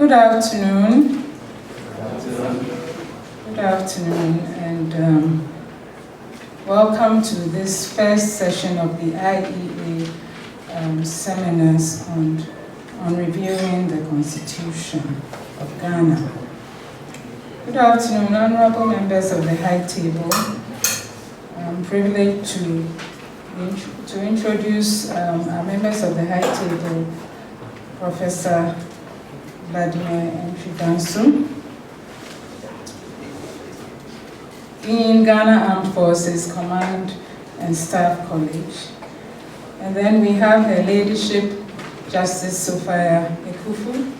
Good afternoon. Good afternoon, and welcome to this first session of the IEA seminars on reviewing the Constitution of Ghana. Good afternoon, honorable members of the High Table. I'm privileged to introduce our members of the High Table, Professor Vladimir Mfidansu, Dean, Ghana Armed Forces Command and Staff College. And then we have Her Ladyship, Justice Sophia Ekufu,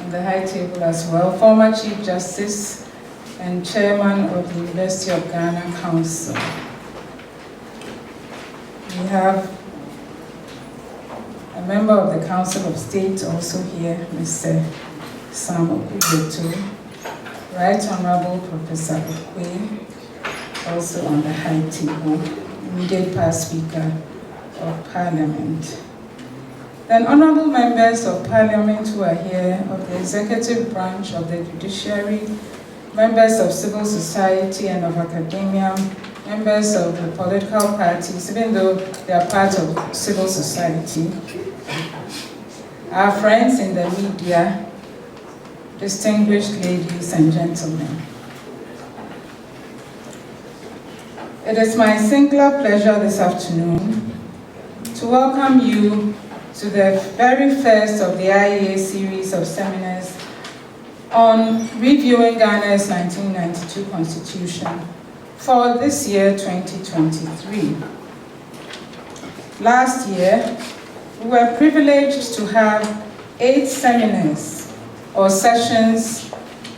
on the High Table as well, former Chief Justice and Chairman of the University of Ghana Council. We have a member of the Council of State also here, Mr. Sam Okubeto, Right Honorable Professor OQUAYE, also on the High Table, immediate past Speaker of Parliament. Then honorable members of Parliament who are here, of the executive branch, of the judiciary, members of civil society and of academia, members of the political parties, even though they are part of civil society, our friends in the media, distinguished ladies and gentlemen. It is my singular pleasure this afternoon to welcome you to the very first of the IEA series of seminars on reviewing Ghana's 1992 Constitution for this year, 2023. Last year, we were privileged to have 8 seminars or sessions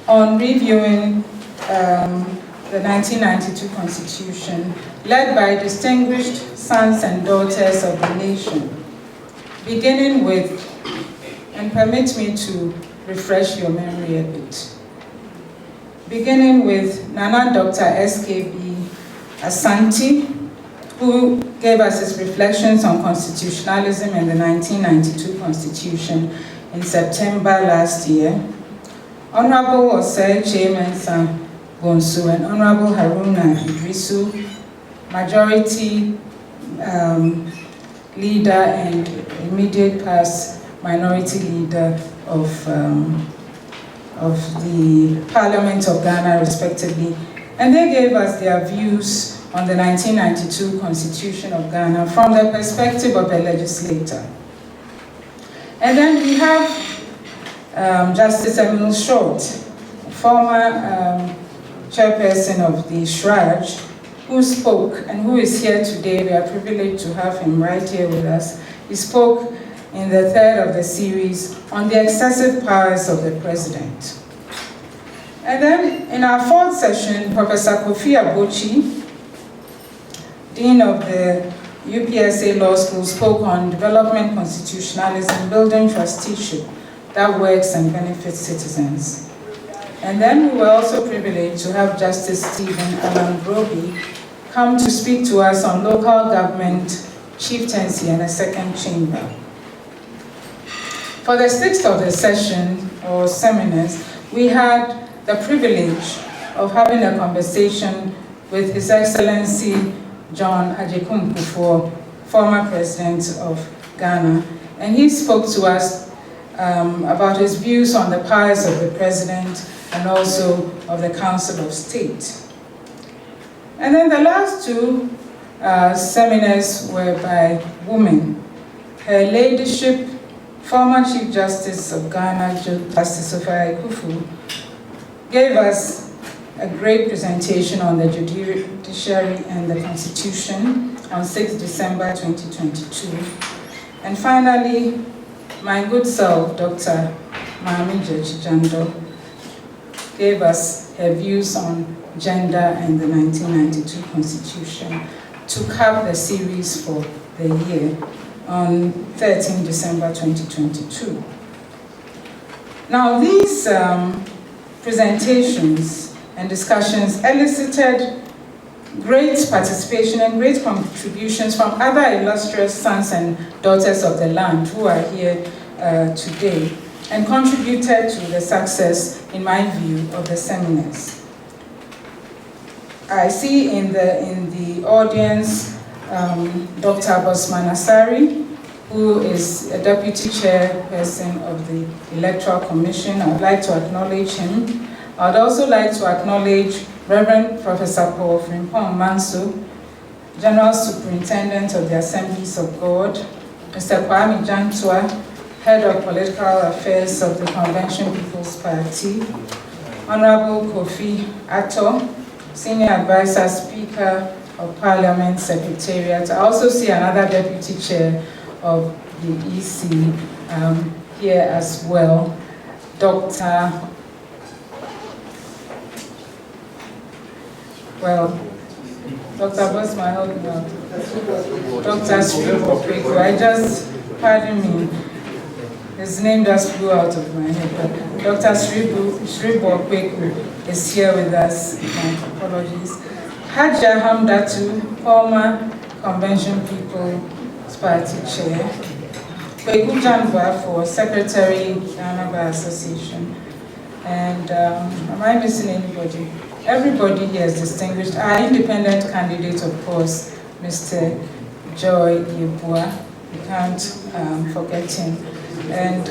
on reviewing the 1992 Constitution, led by distinguished sons and daughters of the nation. Beginning with, and permit me to refresh your memory a bit, beginning with Nana Dr. SKB Asante, who gave us his reflections on constitutionalism in the 1992 Constitution in September last year, Honorable Osei Chimensa Bonsu and Honorable Haruna Idrisu, Majority Leader and immediate past Minority Leader of the Parliament of Ghana, respectively, and they gave us their views on the 1992 Constitution of Ghana from the perspective of a legislator. And then we have Justice Emil Short, former chairperson of the SHRAJ, who spoke and who is here today. We are privileged to have him right here with us. He spoke in the third of the series on the excessive powers of the president. And then in our fourth session, Professor Kofi Abochi, Dean of the UPSA Law School, spoke on development constitutionalism, building trusteeship that works and benefits citizens. And then we were also privileged to have Justice Stephen Alan Roby come to speak to us on local government, chieftaincy, and a second chamber. For the sixth of the session, or seminars, we had the privilege of having a conversation with His Excellency John Agyekum Kufuor, former president of Ghana, and he spoke to us about his views on the powers of the president and also of the Council of State. And then the last 2 seminars were by women. Her Ladyship, former Chief Justice of Ghana, Justice Sophia Ekufu, gave us a great presentation on the judiciary and the Constitution on 6 December 2022. And finally, my good self, Dr. Mami Jando, gave us her views on gender and the 1992 Constitution to cap the series for the year on 13 December 2022. Now, these presentations and discussions elicited great participation and great contributions from other illustrious sons and daughters of the land who are here today. and contributed to the success, in my view, of the seminars. I see in the audience Dr. Bosman Asari, who is a deputy chairperson of the Electoral Commission. I'd like to acknowledge him. I'd also like to acknowledge Reverend Professor Paul Frimpong Manso, General Superintendent of the Assemblies of God, Mr. Kwame Jantua, Head of Political Affairs of the Convention People's Party, Honorable Kofi Atto, Senior Advisor, Speaker of Parliament Secretariat. I also see another Deputy Chair of the EC here as well, Dr. Bosman, help me out. Dr. Sribo, I just, pardon me, his name just flew out of my head. Dr. Sribo is here with us. My apologies. Haja Hamdatu, former Convention People's Party Chair. Kweku Janva for Secretary, Ghana Bar Association. And am I missing anybody? Everybody here is distinguished. Our independent candidate, of course, Mr. Joy Yebua. We can't forget him. And,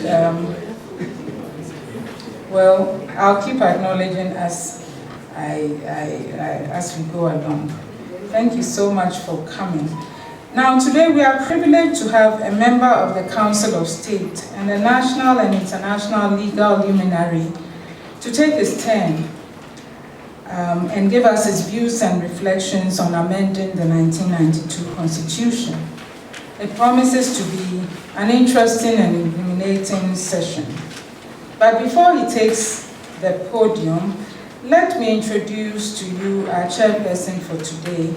well, I'll keep acknowledging as we go along. Thank you so much for coming. Now, today we are privileged to have a member of the Council of State and a national and international legal luminary to take his turn and give us his views and reflections on amending the 1992 Constitution. It promises to be an interesting and illuminating session. But before he takes the podium, let me introduce to you our chairperson for today,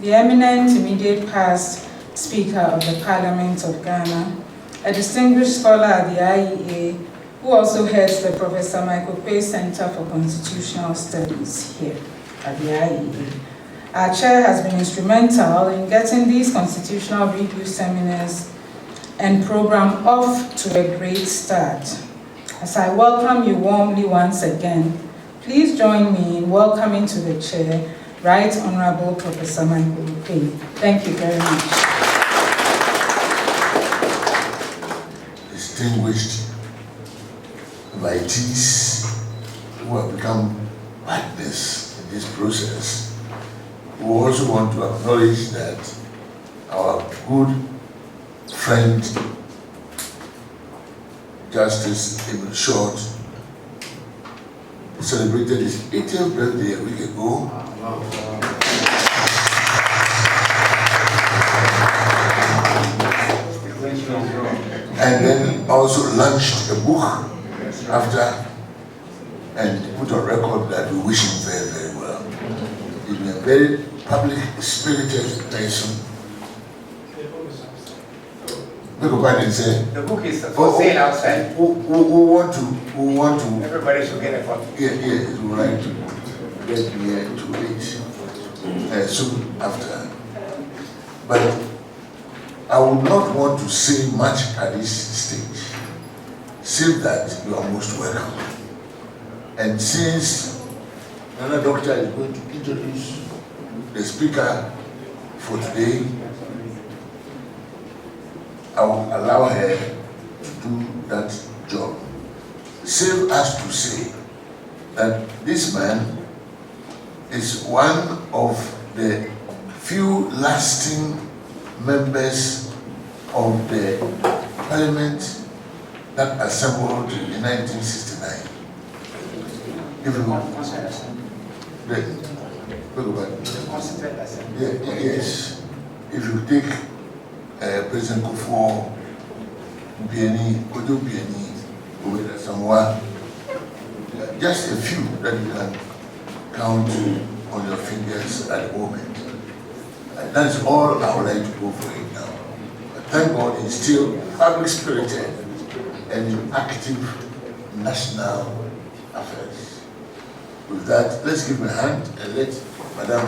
the eminent immediate past Speaker of the Parliament of Ghana, a distinguished scholar at the IEA, who also heads the Professor Michael Pay Center for Constitutional Studies here at the IEA. Our chair has been instrumental in getting these constitutional review seminars and program off to a great start. As I welcome you warmly once again, please join me in welcoming to the chair Right Honorable Professor Michael Pay. Thank you very much. Distinguished invitees who have become partners in this process, we also want to acknowledge that our good friend, Justice Ibn Short, celebrated his 80th birthday a week ago. And then also launched a book after and put on record that we wish him very, very well. He's been a very public spirited person. The book is for sale outside. Who want to? Everybody should get a copy. Yeah, we would like to get here to it soon after. But I would not want to say much at this stage, save that you are most welcome. And since Nana Doctor is going to introduce the speaker for today, I will allow her to do that job. Save us to say that this man is one of the few lasting members of the parliament that assembled in 1969. Yes. If you take President Kufuor, Kojo Bieni, Obeda Samoa, just a few that you can count on your fingers at the moment. And that's all I would like to go for it now. But thank God he's still public spirited and active national affairs. With that, let's give him a hand and let Madam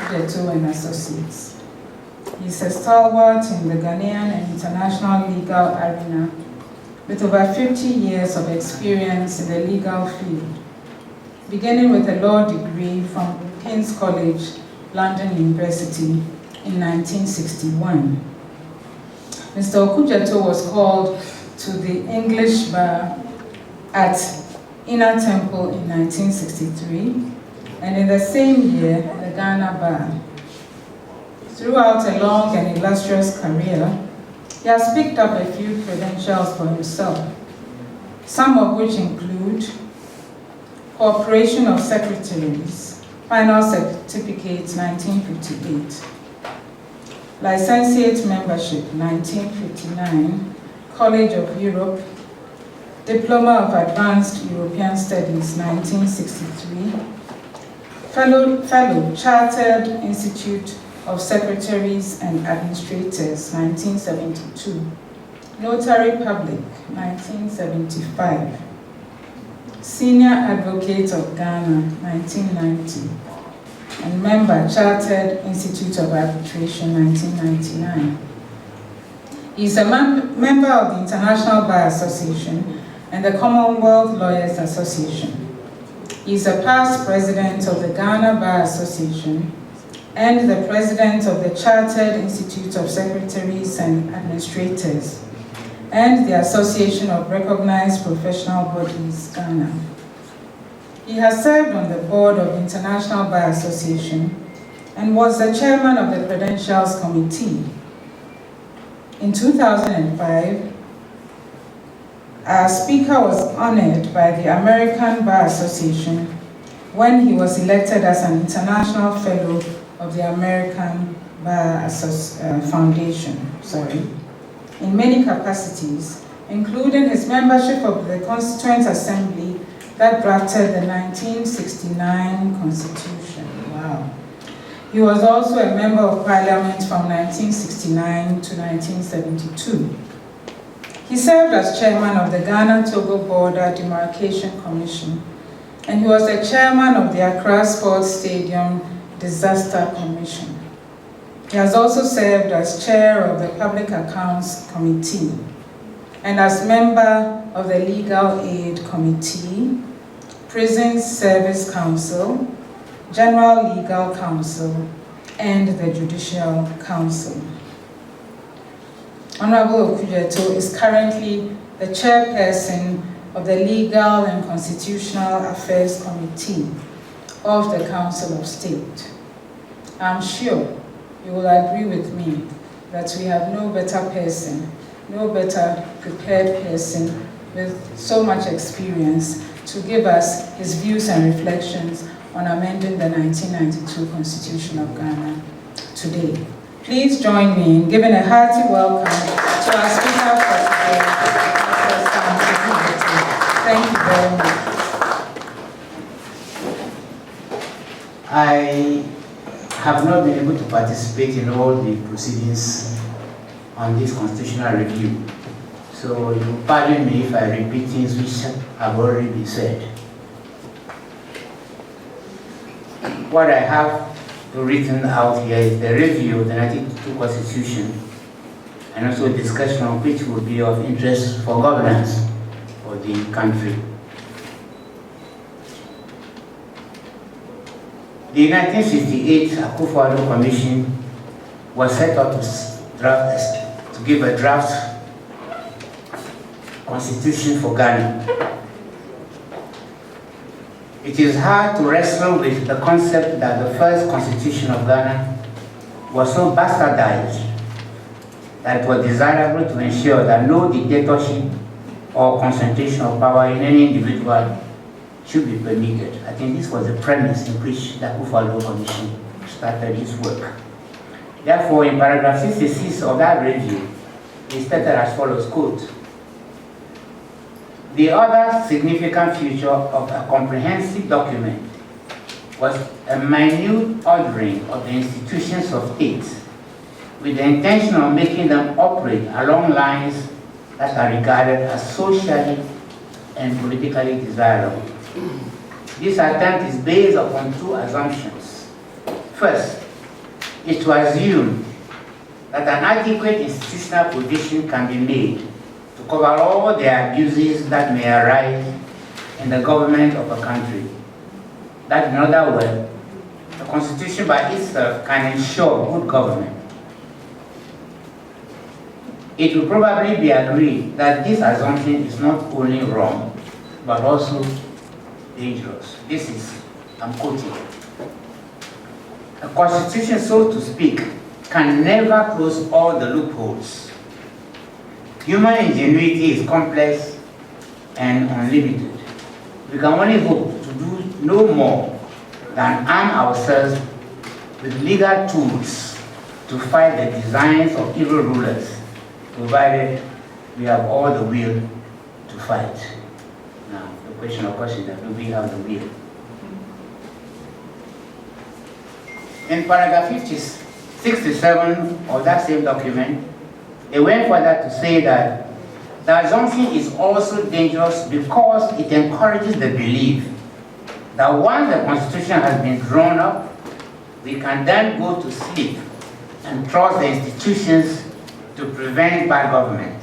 Deto and Associates. He's a stalwart in the Ghanaian and international legal arena with over 50 years of experience in the legal field, beginning with a law degree from King's College, London University in 1961. Mr. Okudzeto was called to the English bar at Inner Temple in 1963, and in the same year, the Ghana bar. Throughout a long and illustrious career, he has picked up a few credentials for himself, some of which include Corporation of Secretaries, Final Certificate 1958, Licentiate Membership 1959, College of Europe, Diploma of Advanced European Studies 1963, Fellow Chartered Institute of Secretaries and Administrators 1972, Notary Public 1975, Senior Advocate of Ghana 1990, and Member Chartered Institute of Arbitration 1999. He is a member of the International Bar Association and the Commonwealth Lawyers Association. He is a past president of the Ghana Bar Association and the president of the Chartered Institute of Secretaries and Administrators and the Association of Recognized Professional Bodies, Ghana. He has served on the board of International Bar Association and was the chairman of the Credentials Committee. In 2005, our speaker was honored by the American Bar Association when he was elected as an international fellow of the American Bar Foundation, in many capacities, including his membership of the Constituent Assembly that drafted the 1969 Constitution. Wow. He was also a member of Parliament from 1969 to 1972. He served as chairman of the Ghana-Togo Border Demarcation Commission, and he was the chairman of the Accra Sports Stadium Disaster Commission. He has also served as chair of the Public Accounts Committee and as member of the Legal Aid Committee, Prison Service Council, General Legal Council, and the Judicial Council. Honorable Okudzeto is currently the chairperson of the Legal and Constitutional Affairs Committee of the Council of State. I'm sure you will agree with me that we have no better person, no better prepared person with so much experience to give us his views and reflections on amending the 1992 Constitution of Ghana today. Please join me in giving a hearty welcome to our speaker for today, Thank you very much. I have not been able to participate in all the proceedings on this constitutional review. So you pardon me if I repeat things which have already been said. What I have written out here is the review of the 1992 Constitution and also a discussion on which will be of interest for governance for the country. The 1968 Akufo-Addo Commission was set up to give a draft constitution for Ghana. It is hard to wrestle with the concept that the first constitution of Ghana was so bastardized that it was desirable to ensure that no dictatorship or concentration of power in any individual should be permitted. I think this was the premise in which the Akufo-Addo Commission started its work. Therefore, in paragraph 66 of that review, it stated as follows, quote, "The other significant feature of a comprehensive document was a minute ordering of the institutions of state with the intention of making them operate along lines that are regarded as socially and politically desirable. This attempt is based upon two assumptions. First, is to assume that an adequate institutional provision can be made to cover all the abuses that may arise in the government of a country. That, in other words, the Constitution by itself can ensure good government. It will probably be agreed that this assumption is not only wrong, but also dangerous. This is, I'm quoting, a constitution, so to speak, can never close all the loopholes. Human ingenuity is complex and unlimited. We can only hope to do no more than arm ourselves with legal tools to fight the designs of evil rulers, provided we have all the will to fight. Now, the question of course is that do we have the will? In paragraph 67 of that same document, they went further to say that the assumption is also dangerous because it encourages the belief that once the Constitution has been drawn up, we can then go to sleep and trust the institutions to prevent bad government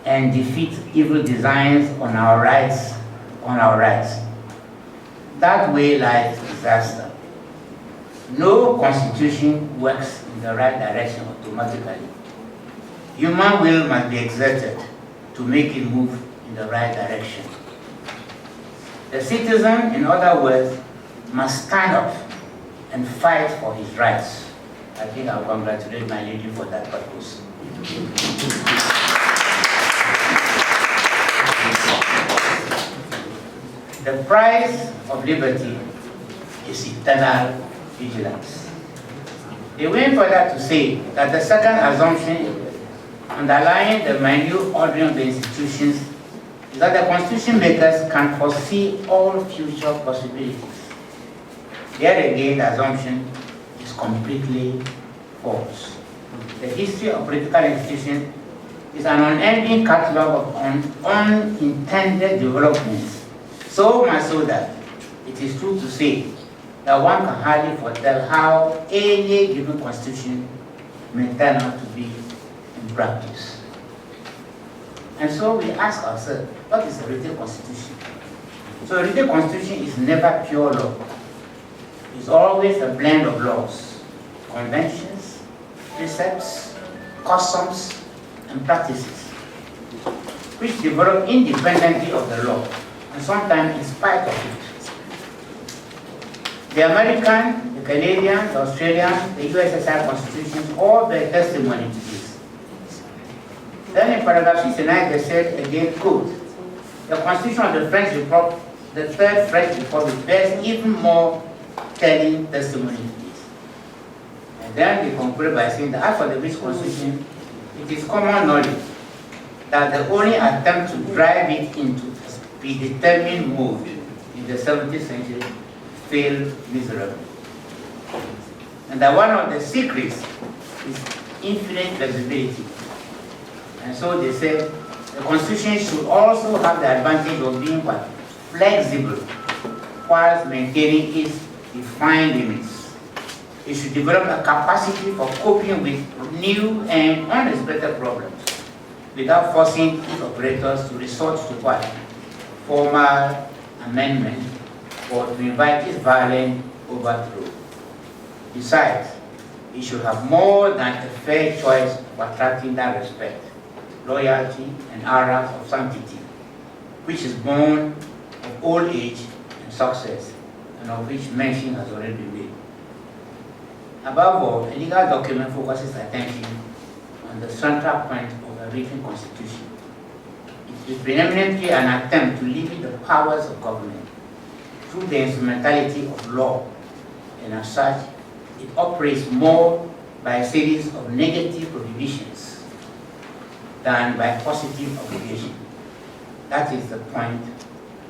and defeat evil designs on our rights. That way lies disaster. No constitution works in the right direction automatically. Human will must be exerted to make it move in the right direction. The citizen, in other words, must stand up and fight for his rights. I think I'll congratulate my lady for that purpose. The price of liberty is eternal vigilance. They went further to say that the second assumption underlying the minute ordering of the institutions is that the constitution makers can foresee all future possibilities. There again, the assumption is completely false. The history of political institutions is an unending catalog of unintended developments, so much so that it is true to say that one can hardly foretell how any given constitution may turn out to be in practice. And so we ask ourselves, what is a written constitution? So a written constitution is never pure law. It's always a blend of laws, conventions, precepts, customs, and practices, which develop independently of the law, and sometimes in spite of it. The American, the Canadian, the Australian, the USSR constitutions all bear testimony to this. Then in paragraph 69 they said again, quote, the constitution of the French Republic, the Third French Republic, bears even more telling testimony to this. And then they conclude by saying that as for the British constitution, it is common knowledge that the only attempt to drive it into a predetermined mode in the 17th century failed miserably. And that one of the secrets is infinite flexibility. And so they said the Constitution should also have the advantage of being what? Flexible, whilst maintaining its defined limits. It should develop a capacity for coping with new and unexpected problems without forcing its operators to resort to what? Formal amendment or to invite its violent overthrow. Besides, it should have more than a fair choice of attracting that respect, loyalty, and aura of sanctity, which is born of old age and success, and of which mention has already been made. Above all, a legal document focuses attention on the central point of a written constitution. It is preeminently an attempt to limit the powers of government through the instrumentality of law, and as such, it operates more by a series of negative prohibitions than by positive obligation. That is the point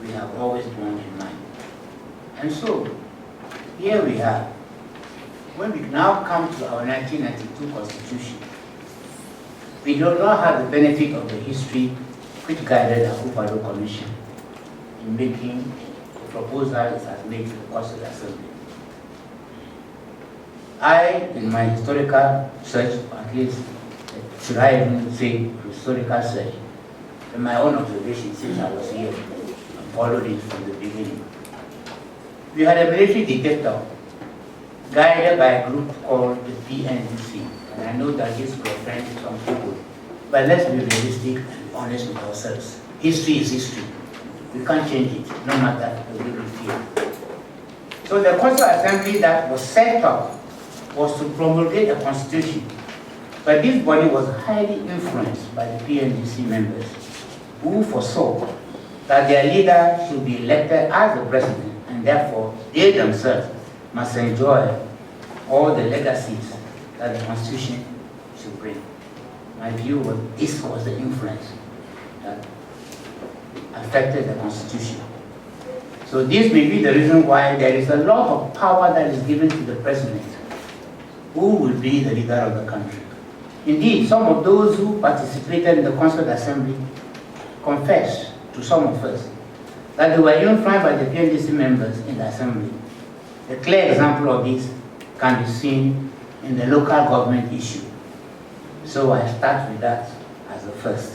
we have always borne in mind. And so, here we are. When we now come to our 1992 Constitution, we do not have the benefit of the history which guided the OQUAYE Commission in making the proposal it has made to the Constitutional Assembly. I, in my historical search, at least, should I even say historical search, in my own observation since I was here, and followed it from the beginning. We had a military dictator guided by a group called the PNDC. And I know that this will offend some people, but let's be realistic and honest with ourselves. History is history. We can't change it, no matter the way we feel. So the Constitutional Assembly that was set up was to promulgate a constitution, but this body was highly influenced by the PNDC members, who foresaw that their leader should be elected as the president, and therefore they themselves must enjoy all the legacies that the Constitution should bring. My view was this was the influence that affected the Constitution. So this may be the reason why there is a lot of power that is given to the president, who will be the leader of the country. Indeed, some of those who participated in the Constitutional Assembly confessed to some of us that they were influenced by the PNDC members in the Assembly. A clear example of this can be seen in the local government issue. So I start with that as the first.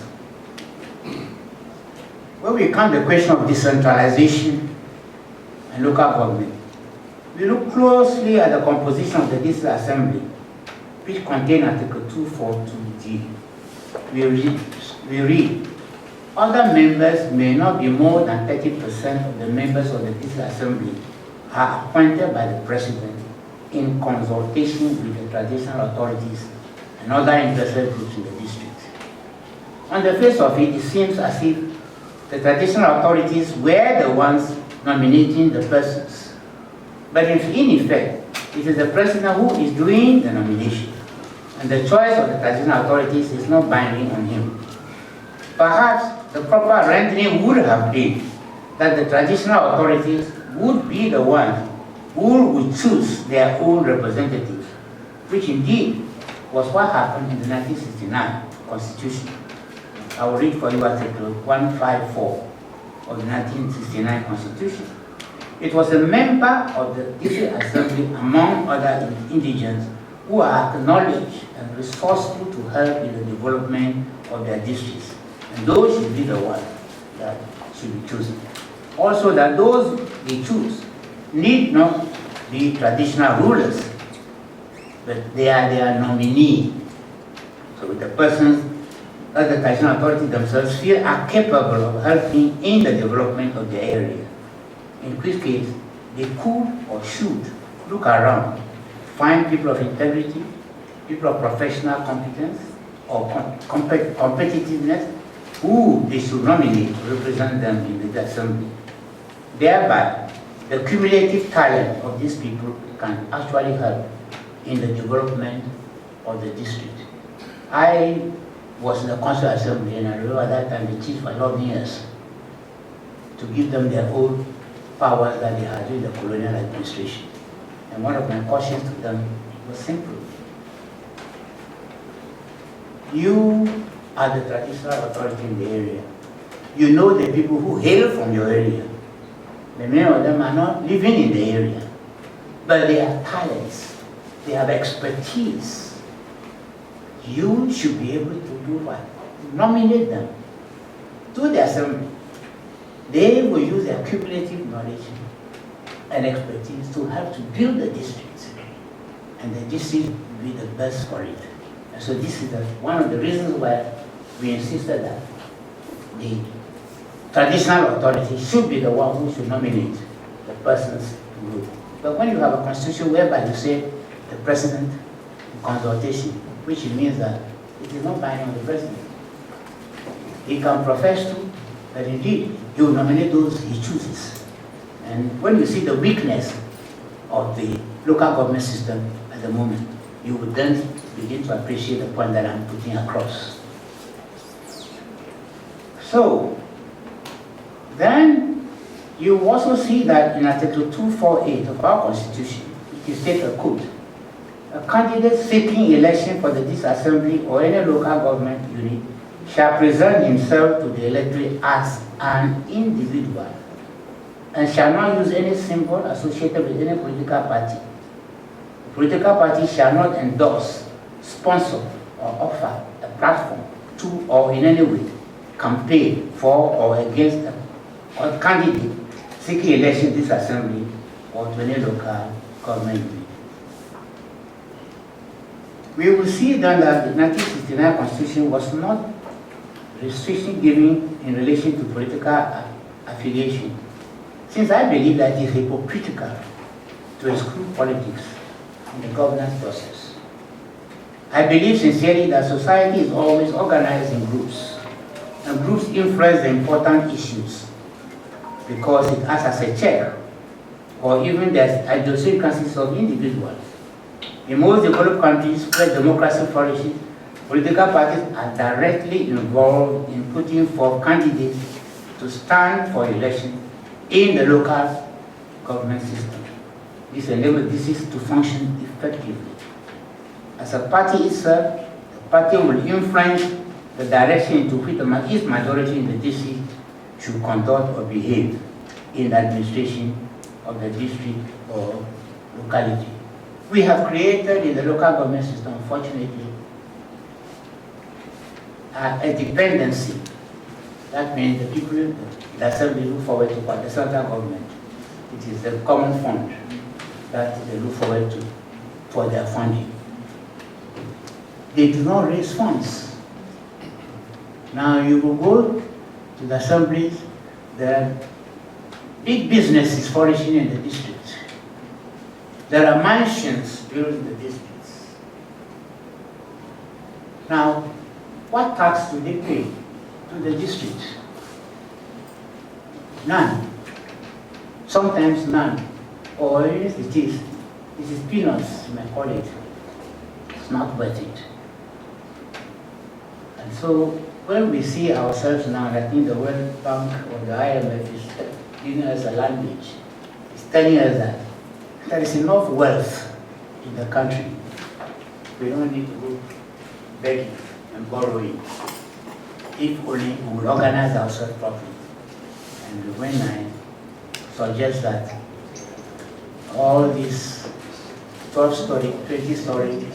When we come to the question of decentralization and local government, we look closely at the composition of the District Assembly, which contains Article 242G. We read, other members may not be more than 30% of the members of the District Assembly are appointed by the President in consultation with the traditional authorities and other interested groups in the district. On the face of it, it seems as if the traditional authorities were the ones nominating the persons. But in effect, it is the President who is doing the nomination, and the choice of the traditional authorities is not binding on him. Perhaps the proper rendering would have been that the traditional authorities would be the ones who would choose their own representatives, which indeed was what happened in the 1969 Constitution. I will read for you Article 154 of the 1969 Constitution. It was a member of the District Assembly, among other indigents, who are acknowledged and resourceful to help in the development of their districts. And those should be the ones that should be chosen. Also, that those they choose need not be traditional rulers, but they are their nominee. So the persons that the traditional authority themselves feel are capable of helping in the development of the area, in which case they could or should look around, find people of integrity, people of professional competence or competitiveness, who they should nominate to represent them in the assembly. Thereby, the cumulative talent of these people can actually help in the development of the district. I was in the Constitutional Assembly, and I remember at that time the chiefs were lobbying us to give them their own powers that they had during the colonial administration. And one of my questions to them was simple. You are the traditional authority in the area. You know the people who hail from your area. The many of them are not living in the area, but they have talents, they have expertise. You should be able to do what? Nominate them to the assembly. They will use their cumulative knowledge and expertise to help to build the district, and the district will be the best for it. And so this is one of the reasons why we insisted that the traditional authority should be the one who should nominate the persons to rule. But when you have a constitution whereby you say the president in consultation, which means that it is not binding on the president. He can profess to, but indeed he will nominate those he chooses. And when you see the weakness of the local government system at the moment, you would then begin to appreciate the point that I'm putting across. So, then you also see that in Article 248 of our Constitution, it states a quote, a candidate seeking election for the District Assembly or any local government unit shall present himself to the electorate as an individual and shall not use any symbol associated with any political party. The political party shall not endorse, sponsor, or offer a platform to or in any way campaign for or against a candidate seeking election in this assembly or to any local government unit. We will see then that the 1969 Constitution was not restriction given in relation to political affiliation, since I believe that it is hypocritical to exclude politics in the governance process. I believe sincerely that society is always organized in groups, and groups influence the important issues because it acts as a check, or even the idiosyncrasies of individuals. In most developed countries where democracy flourishes, political parties are directly involved in putting forth candidates to stand for election in the local government system. This enables this to function effectively. As a party itself, the party will influence the direction into which its majority in the district should conduct or behave in the administration of the district or locality. We have created in the local government system, fortunately, a dependency. That means the people that assembly look forward to the central government. It is the common fund that they look forward to for their funding. They do not raise funds. Now you will go to the assemblies, there are big businesses flourishing in the districts. There are mansions built in the districts. Now, what tax do they pay to the district? None. Sometimes none. Or if it is peanuts, you may call it. It's not worth it. And so, when we see ourselves now, I think the World Bank or the IMF is giving us a language. It's telling us that there is enough wealth in the country. We don't need to go begging and borrowing. If only we will organize ourselves properly. And when I suggest that all these 12-story, 20-story,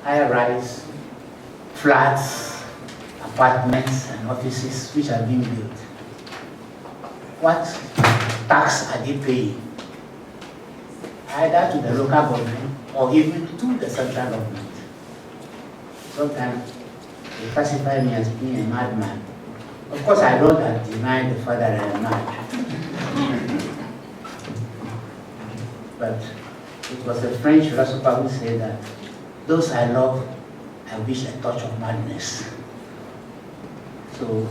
high-rise flats, apartments, and offices which are being built, what tax are they paying? Either to the local government or even to the central government. Sometimes they classify me as being a madman. Of course, I don't deny the fact that I am mad. But it was a French philosopher who said that those I love, I wish a touch of madness. So,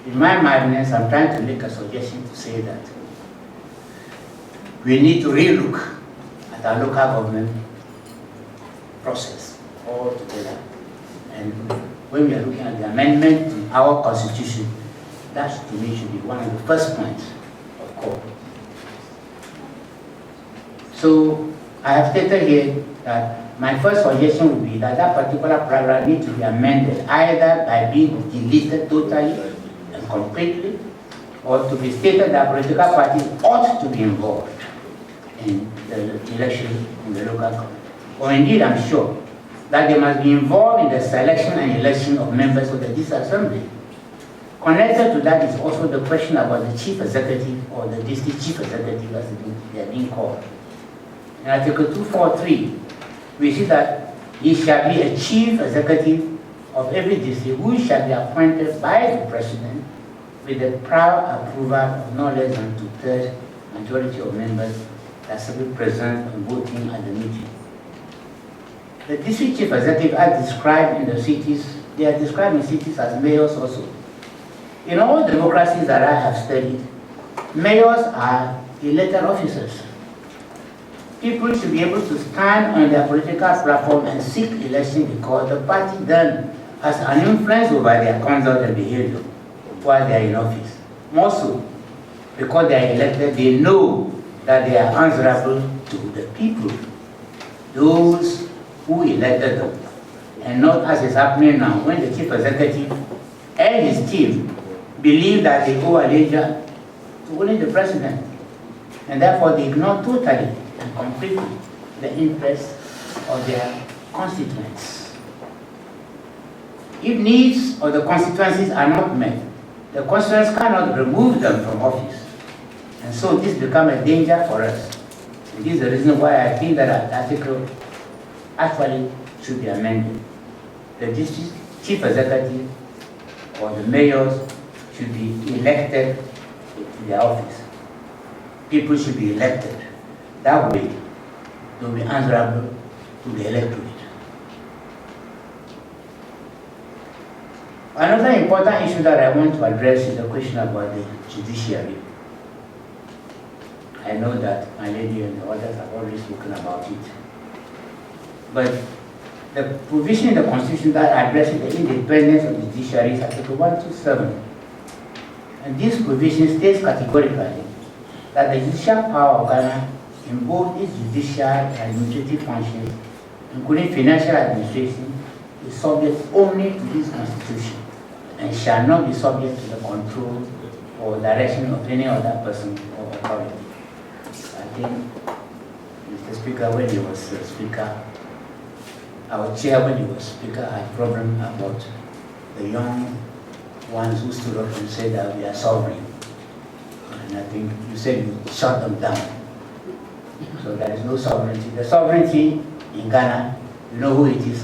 in my madness, I'm trying to make a suggestion to say that we need to relook at our local government process altogether. And when we are looking at the amendment to our constitution, that to me should be one of the first points of call. So I have stated here that my first suggestion would be that that particular paragraph needs to be amended either by being deleted totally and completely, or to be stated that political parties ought to be involved in the election in the local government. Or indeed, I'm sure that they must be involved in the selection and election of members of the district assembly. Connected to that is also the question about the chief executive or the district chief executive as they are being called. In Article 243, we see that he shall be a chief executive of every district who shall be appointed by the president with the prior approval of no less than 2/3 majority of members that shall be present and voting at the meeting. The district chief executive are described in the cities, they are described in cities as mayors also. In all democracies that I have studied, mayors are elected officers. People should be able to stand on their political platform and seek election because the party then has an influence over their conduct and behavior while they are in office. More so, because they are elected, they know that they are answerable to the people, those who elected them, and not as is happening now when the chief executive and his team believe that they owe allegiance to only the president, and therefore they ignore totally and completely the interests of their constituents. If needs of the constituencies are not met, the constituents cannot remove them from office. And so this becomes a danger for us. And this is the reason why I think that article actually should be amended. The district chief executive or the mayors should be elected to their office. People should be elected. That way, they will be answerable to the electorate. Another important issue that I want to address is the question about the judiciary. I know that my lady and the others have already spoken about it. But the provision in the Constitution that addresses the independence of the judiciary is Article 127. And this provision states categorically that the judicial power of Ghana in both its judicial and administrative functions, including financial administration, is subject only to this Constitution and shall not be subject to the control or direction of any other person or authority. I think Mr. Speaker, when he was Speaker, our chair, when he was Speaker, had a problem about the young ones who stood up and said that we are sovereign. And I think you said you shut them down. So there is no sovereignty. The sovereignty in Ghana, you know who it is.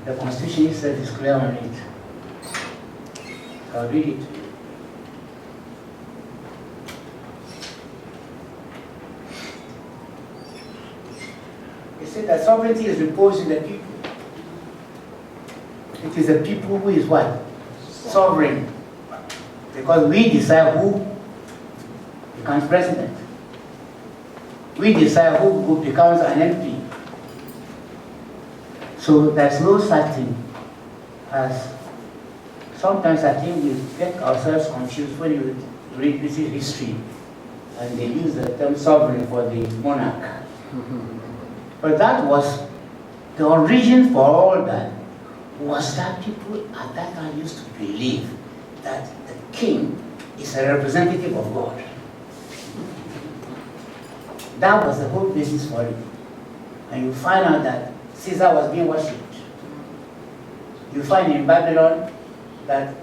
The Constitution itself is clear on it. I'll read it to you. It said that sovereignty is reposed in the people. It is the people who is what? Sovereign. Because we decide who becomes president. We decide who becomes an MP. So there's no such thing as, sometimes I think we get ourselves confused when you read British history and they use the term sovereign for the monarch. But that was the origin for all that, was that people at that time used to believe that the king is a representative of God. That was the whole basis for it. And you find out that Caesar was being worshipped. You find in Babylon that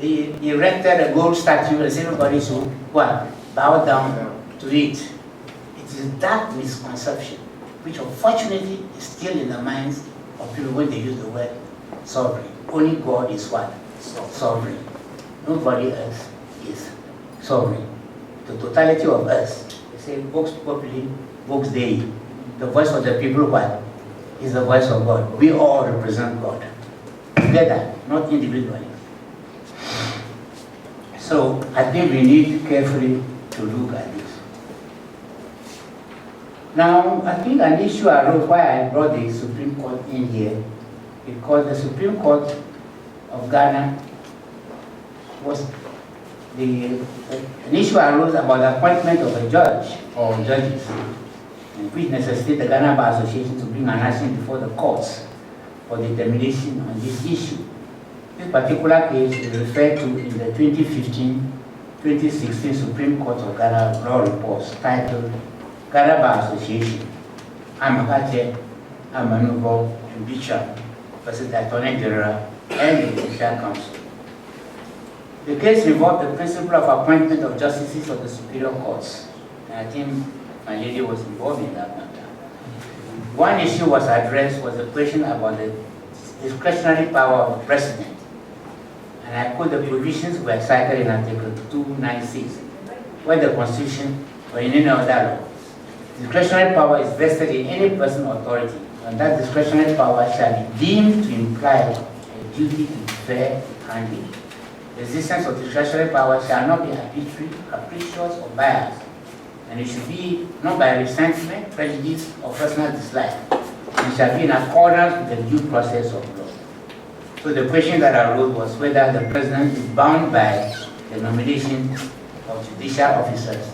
he erected a gold statue and everybody should bow down to it. It is that misconception which unfortunately is still in the minds of people when they use the word sovereign. Only God is what? Sovereign. Nobody else is sovereign. The totality of us, they say, vox populi, vox Dei. The voice of the people, what? Is the voice of God. We all represent God. Together, not individually. So, I think we need carefully to look at this. Now, I think an issue arose why I brought the Supreme Court in here, because the Supreme Court of Ghana was an issue arose about the appointment of a judge or judges, which necessitated the Ghana Bar Association to bring an action before the courts for determination on this issue. This particular case is referred to in the 2015-2016 Supreme Court of Ghana Law Reports titled Ghana Bar Association, Amakache, Amanubo, and Bishop versus the Attorney General and the Judicial Council. The case involved the principle of appointment of justices of the superior courts, and I think my lady was involved in that matter. One issue was addressed was the question about the discretionary power of the president. And I quote the provisions were cited in Article 296, where the Constitution or in any other law, discretionary power is vested in any person or authority, and that discretionary power shall be deemed to imply a duty to be fair handling. The existence of discretionary power shall not be arbitrary, capricious, or biased, and it should be not by resentment, prejudice, or personal dislike. It shall be in accordance with the due process of law. So the question that arose was whether the president is bound by the nomination of judicial officers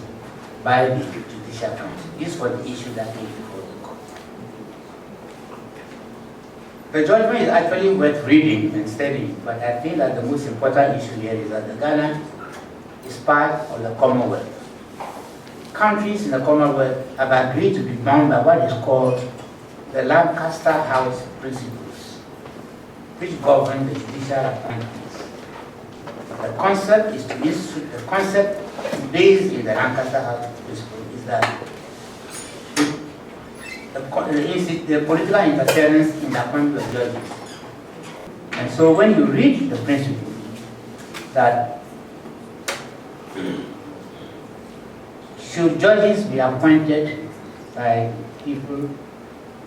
by the Judicial Council. This was the issue that came before the court. The judgment is actually worth reading and studying, but I feel that the most important issue here is that the Ghana is part of the Commonwealth. Countries in the Commonwealth have agreed to be bound by what is called the Lancaster House Principles. which govern the judicial appointments. The concept based in the Lancaster House principle is that the political interference in the appointment of judges. And so when you read the principle that should judges be appointed by people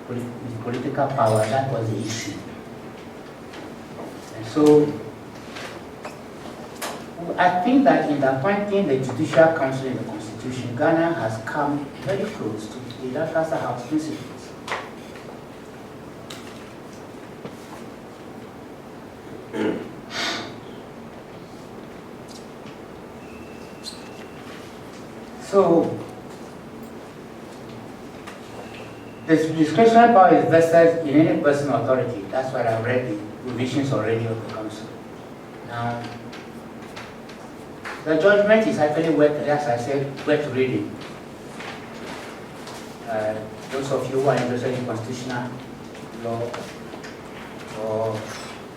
with political power, that was the issue. And so I think that in appointing the Judicial Council in the Constitution, Ghana has come very close to the Lancaster House principles. So, the discretionary power is vested in any personal authority. That's what I've read the provisions already of the Council. Now, the judgment is actually worth, as I said, worth reading. Those of you who are interested in constitutional law, or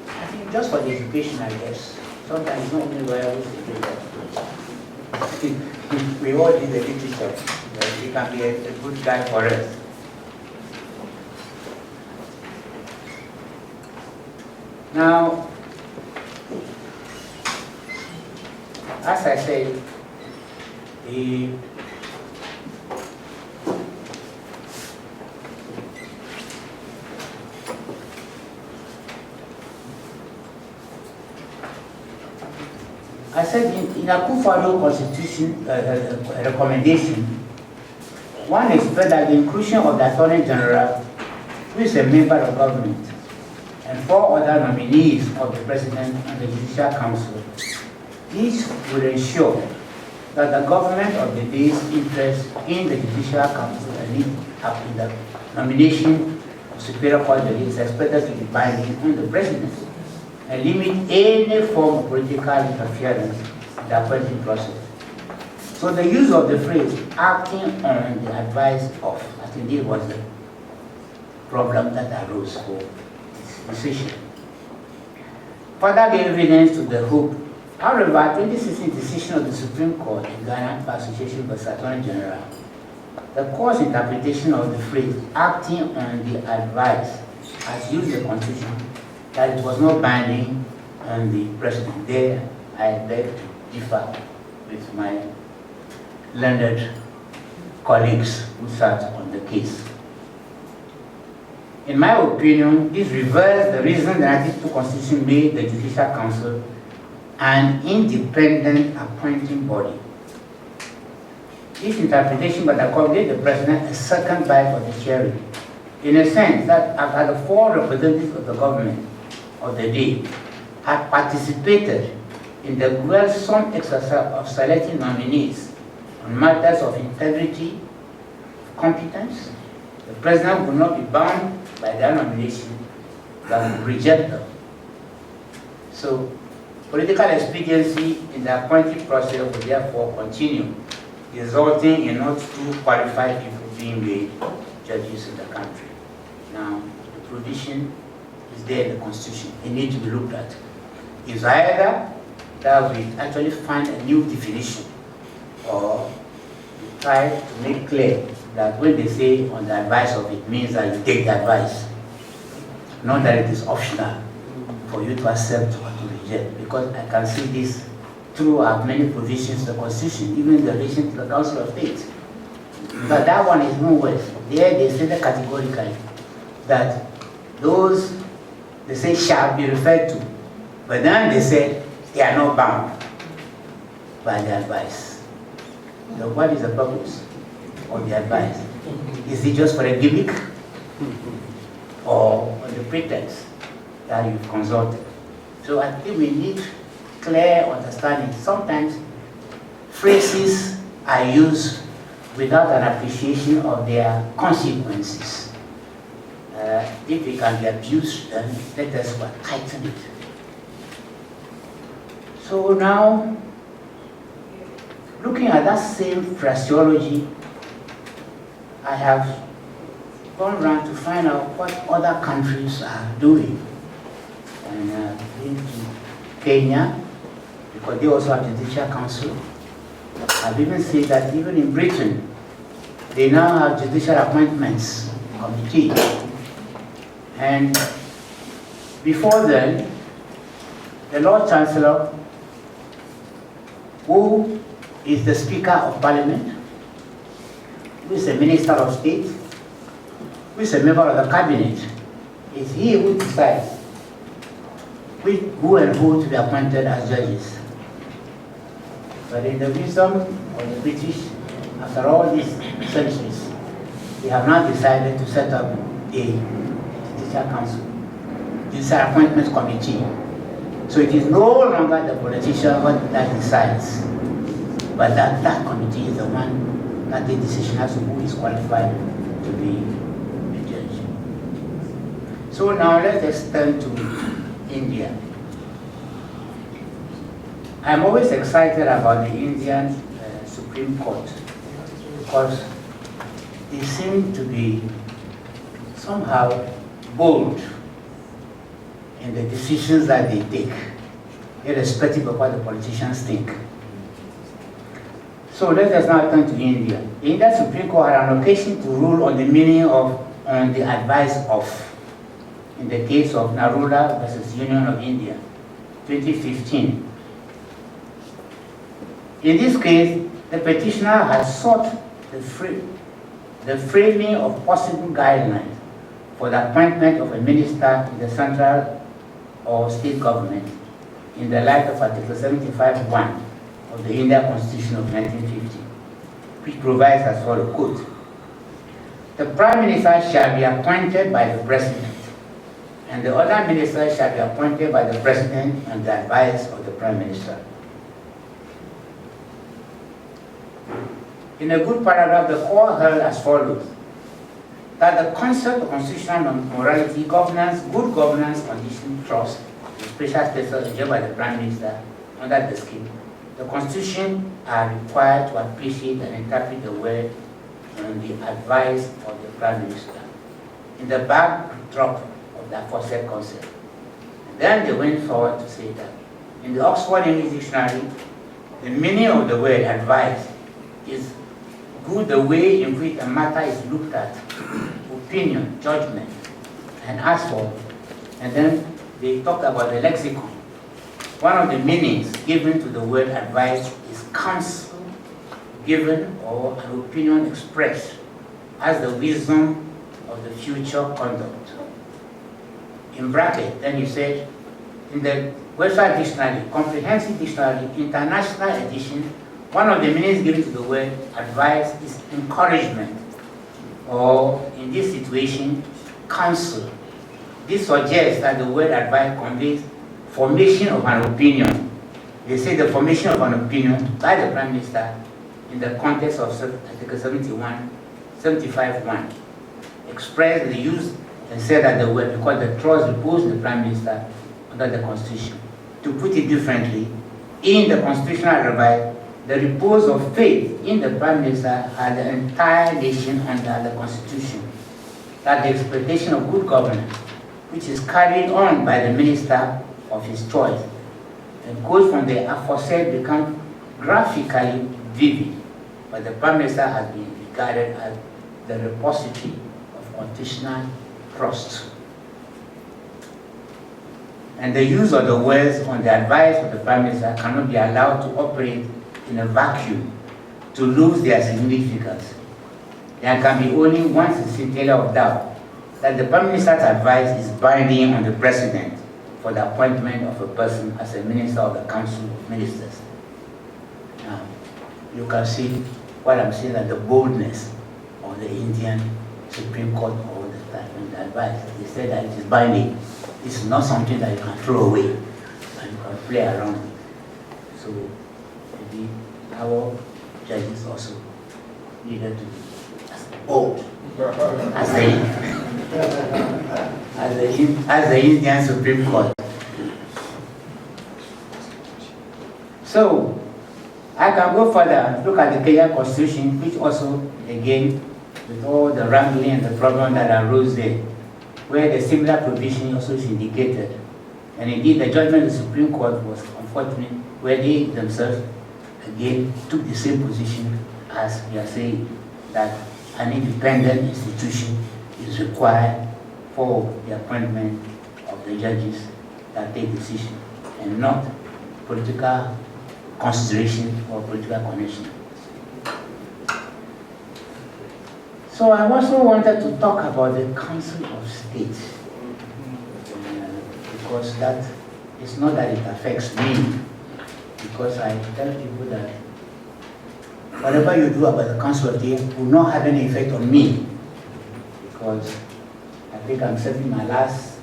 I think just for the education, I guess. Sometimes not only lawyers do that. We all need the literature. He can be a good guide for us. Now, as I said, I said in a Akufo-Addo constitution recommendation, one expects that the inclusion of the Attorney General, who is a member of government, and 4 other nominees of the President and the Judicial Council, this will ensure that the government of the day's interest in the Judicial Council and in the nomination of Superior Court is expected to be binding on the President and limit any form of political interference in the appointing process. So the use of the phrase acting on the advice of, I think this was the problem that arose for this decision. Further gave evidence to the hope. However, 2016 decision of the Supreme Court in Ghana by Association with the Attorney General, the court's interpretation of the phrase acting on the advice as used in the Constitution, that it was not binding on the President. There, I beg to differ with my learned colleagues who sat on the case. In my opinion, this reversed the reason the 1992 Constitution made the Judicial Council an independent appointing body. This interpretation by the court gave the President a second bite of the cherry, in a sense that after the 4 representatives of the government of the day had participated in the gruesome exercise of selecting nominees on matters of integrity, competence, the President would not be bound by their nomination, but would reject them. So, political expediency in the appointing process will therefore continue, resulting in not 2 qualified people being made judges in the country. Now, the provision is there in the Constitution. It needs to be looked at. It's either that we actually find a new definition, or we try to make clear that when they say on the advice of, it means that you take the advice, not that it is optional for you to accept or to reject, because I can see this throughout many provisions of the Constitution, even in relation to the Council of State. But that one is no worse. There they say categorically that those, they say, shall be referred to, but then they said they are not bound by the advice. So what is the purpose of the advice? Is it just for a gimmick, or on the pretext that you've consulted? So I think we need clear understanding. Sometimes phrases are used without an appreciation of their consequences. If it can be abused, then let us tighten it. So now, looking at that same phraseology, I have gone around to find out what other countries are doing. been to Kenya, because they also have Judicial Council. I've even seen that even in Britain, they now have Judicial Appointments Committee. And before then, the Lord Chancellor, who is the Speaker of Parliament, who is a Minister of State, who is a member of the Cabinet, is he who decides who and who to be appointed as judges. But in the wisdom of the British, after all these centuries, they have now decided to set up a Judicial Council, Judicial Appointments Committee. So it is no longer the politician that decides, but that committee is the one that takes decision as to who is qualified to be a judge. So now let us turn to India. I'm always excited about the Indian Supreme Court because they seem to be somehow bold in the decisions that they take, irrespective of what the politicians think. So let us now turn to India. The Indian Supreme Court had an occasion to rule on the meaning of on the advice of, in the case of Narula versus Union of India, 2015. In this case, the petitioner has sought the framing of possible guidelines for the appointment of a minister in the central or state government in the light of Article 75(1) of the Indian Constitution of 1950, which provides as follows, quote, "The Prime Minister shall be appointed by the President, and the other ministers shall be appointed by the President on the advice of the Prime Minister." In a good paragraph, the court held as follows, that the concept of constitutional morality, governance, good governance, condition, trust, the special status enjoyed by the Prime Minister under the scheme, the Constitution are required to appreciate and interpret the word on the advice of the Prime Minister in the backdrop of the aforesaid concept. And then they went forward to say that in the Oxford English Dictionary, the meaning of the word advice is good the way in which a matter is looked at, opinion, judgment, and asked for. And then they talked about the lexicon. One of the meanings given to the word advice is counsel given or an opinion expressed as the wisdom of the future conduct. In bracket, then you said, in the Webster Dictionary, Comprehensive Dictionary, International Edition, one of the meanings given to the word advice is encouragement, or in this situation, counsel. This suggests that the word advice conveys formation of an opinion. They say the formation of an opinion by the Prime Minister in the context of Article 75(1), expressed the use and said that the word, because the trust reposed in the Prime Minister under the Constitution. To put it differently, in the constitutional advice, the repose of faith in the Prime Minister and the entire nation under the Constitution, that the expectation of good governance, which is carried on by the minister of his choice, and goes from the aforesaid become graphically vivid, but the Prime Minister has been regarded as the repository of constitutional trust. And the use of the words on the advice of the Prime Minister cannot be allowed to operate in a vacuum, to lose their significance. There can be only one scintilla of doubt that the Prime Minister's advice is binding on the President for the appointment of a person as a Minister of the Council of Ministers. Now, you can see what I'm saying, that the boldness of the Indian Supreme Court all the time in the advice. They say that it is binding. This is not something that you can throw away and you can play around. So maybe our judges also needed to be as bold as the Indian Supreme Court. So I can go further and look at the Kenya Constitution, which also, again, with all the wrangling and the problem that arose there, where the similar provision also is indicated. And indeed, the judgment of the Supreme Court was unfortunate, where they themselves again took the same position as we are saying, that an independent institution is required for the appointment of the judges that take decision, and not political consideration or political connection. So I also wanted to talk about the Council of State, because that is not that it affects me, because I tell people that whatever you do about the Council of State will not have any effect on me, because I think I'm serving my last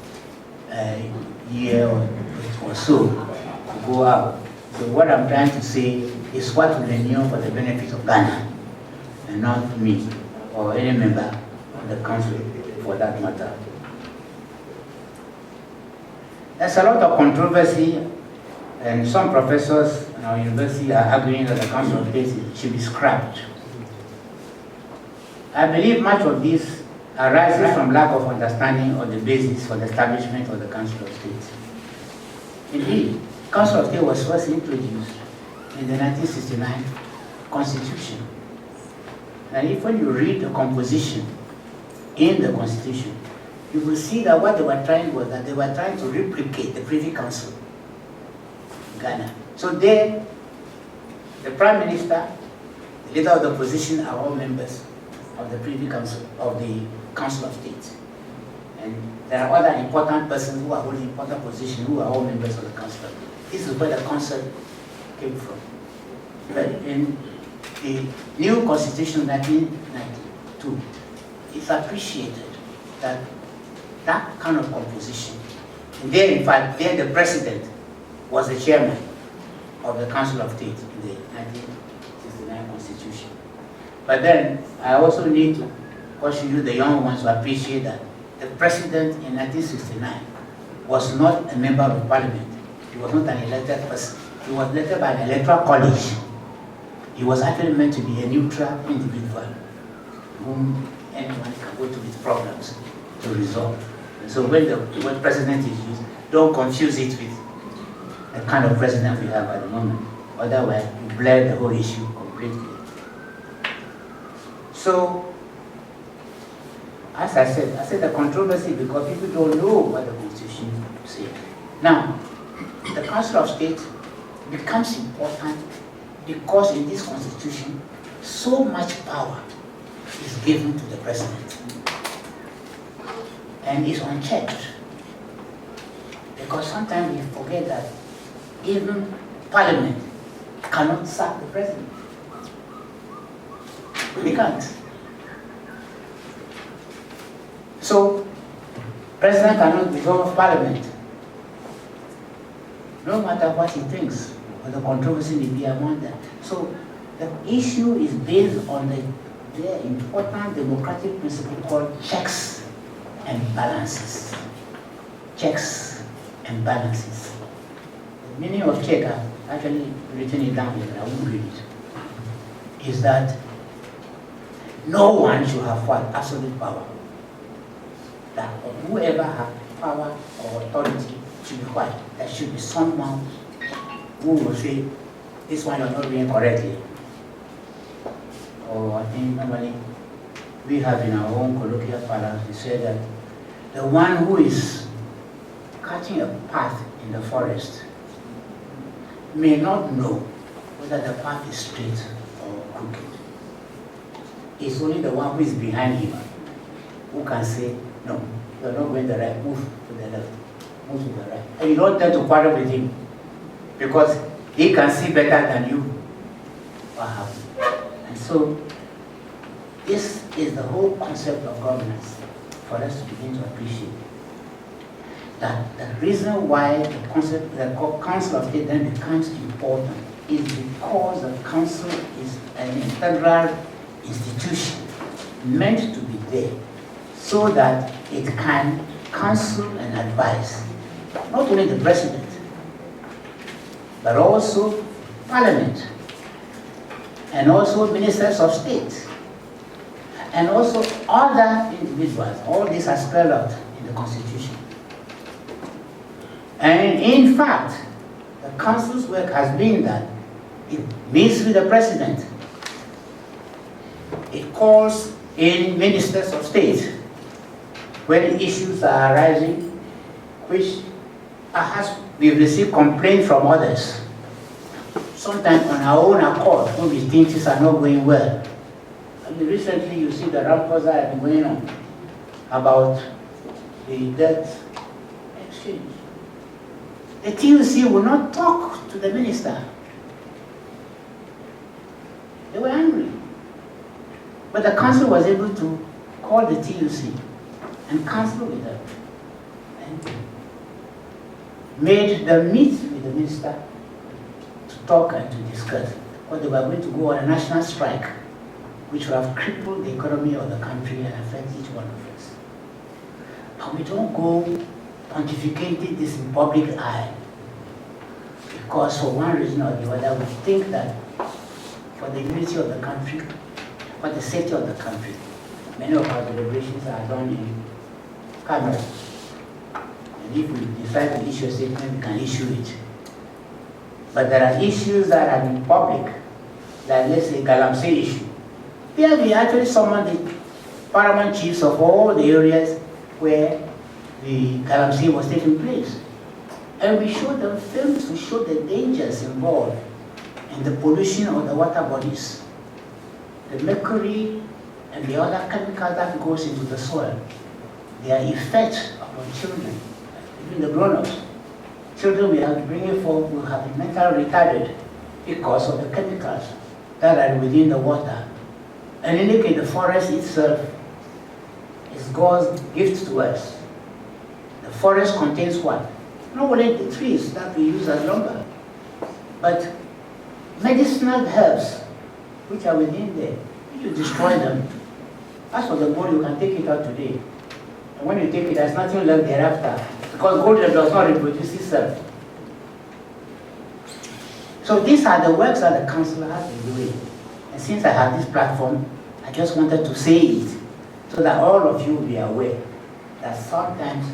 year or so to go out. So what I'm trying to say is what will renew for the benefit of Ghana, and not me or any member of the council for that matter. There's a lot of controversy, and some professors in our university are arguing that the Council of State should be scrapped. I believe much of this arises from lack of understanding of the basis for the establishment of the Council of State. Indeed, the Council of State was first introduced in the 1969 Constitution. And if when you read the composition in the Constitution, you will see that what they were trying was that they were trying to replicate the Privy Council in Ghana. So there, the Prime Minister, the leader of the opposition are all members of the Privy Council, of the Council of State. And there are other important persons who are holding important positions who are all members of the Council of State. This is where the concept came from. But in the new Constitution 1992, it's appreciated that that kind of composition, and there in fact, there the President was the chairman of the Council of State in the 1969 Constitution. But then, I also need to caution you, the young ones, to appreciate that the President in 1969 was not a member of Parliament. He was not an elected person. He was elected by an electoral college. He was actually meant to be a neutral individual whom anyone can go to with problems to resolve. And so when the word president is used, don't confuse it with the kind of president we have at the moment. Otherwise, you blur the whole issue completely. So, as I said the controversy because people don't know what the Constitution says. Now, the Council of State becomes important because in this Constitution, so much power is given to the President and is unchecked. Because sometimes we forget that even Parliament cannot sack the President. They can't. So, President cannot dissolve Parliament, no matter what he thinks, or the controversy may be among them. So, the issue is based on the very important democratic principle called checks and balances. Checks and balances. The meaning of check, I've actually written it down here, but I won't read it, is that no one should have absolute power. That whoever has power or authority should be quiet. There should be someone who will say, this one you're not doing correctly. Or I think normally we have in our own colloquial parlance, we say that the one who is cutting a path in the forest may not know whether the path is straight or crooked. It's only the one who is behind him who can say, no, you're not going the right, move to the left, move to the right. And you don't tend to quarrel with him because he can see better than you what happened. And so, this is the whole concept of governance for us to begin to appreciate. That the reason why the Council of State then becomes important is because the Council is an integral institution meant to be there so that it can counsel and advise not only the President, but also Parliament, and also Ministers of State, and also other individuals. All these are spelled out in the Constitution. And in fact, the council's work has been that it meets with the president. It calls in ministers of state when issues are arising, which perhaps we've received complaints from others. Sometimes on our own accord, when we think things are not going well. I mean, recently you see the rampos that have been going on about the debt exchange. The TUC will not talk to the minister. They were angry. But the council was able to call the TUC and counsel with them and made them meet with the minister to talk and to discuss. Because they were going to go on a national strike, which will have crippled the economy of the country and affect each one of us. But we don't go pontificating this in public eye, because for one reason or the other, we think that for the unity of the country, for the safety of the country, many of our deliberations are done in camera. And if we decide to issue a statement, we can issue it. But there are issues that are in public, like let's say Galamsey issue. There we actually summoned the paramount chiefs of all the areas where the Galamsey was taking place. And we showed them films to show the dangers involved in the pollution of the water bodies, the mercury and the other chemicals that goes into the soil, their effect upon children, even the grown-ups. Children we have to bring it forth will have been mentally retarded because of the chemicals that are within the water. And in the case, the forest itself is God's gift to us. The forest contains what? Not only the trees that we use as lumber, but medicinal herbs which are within there. If you destroy them, as for the gold, you can take it out today. And when you take it, there's nothing left thereafter, because gold does not reproduce itself. So these are the works that the council has been doing. And since I have this platform, I just wanted to say it so that all of you will be aware that sometimes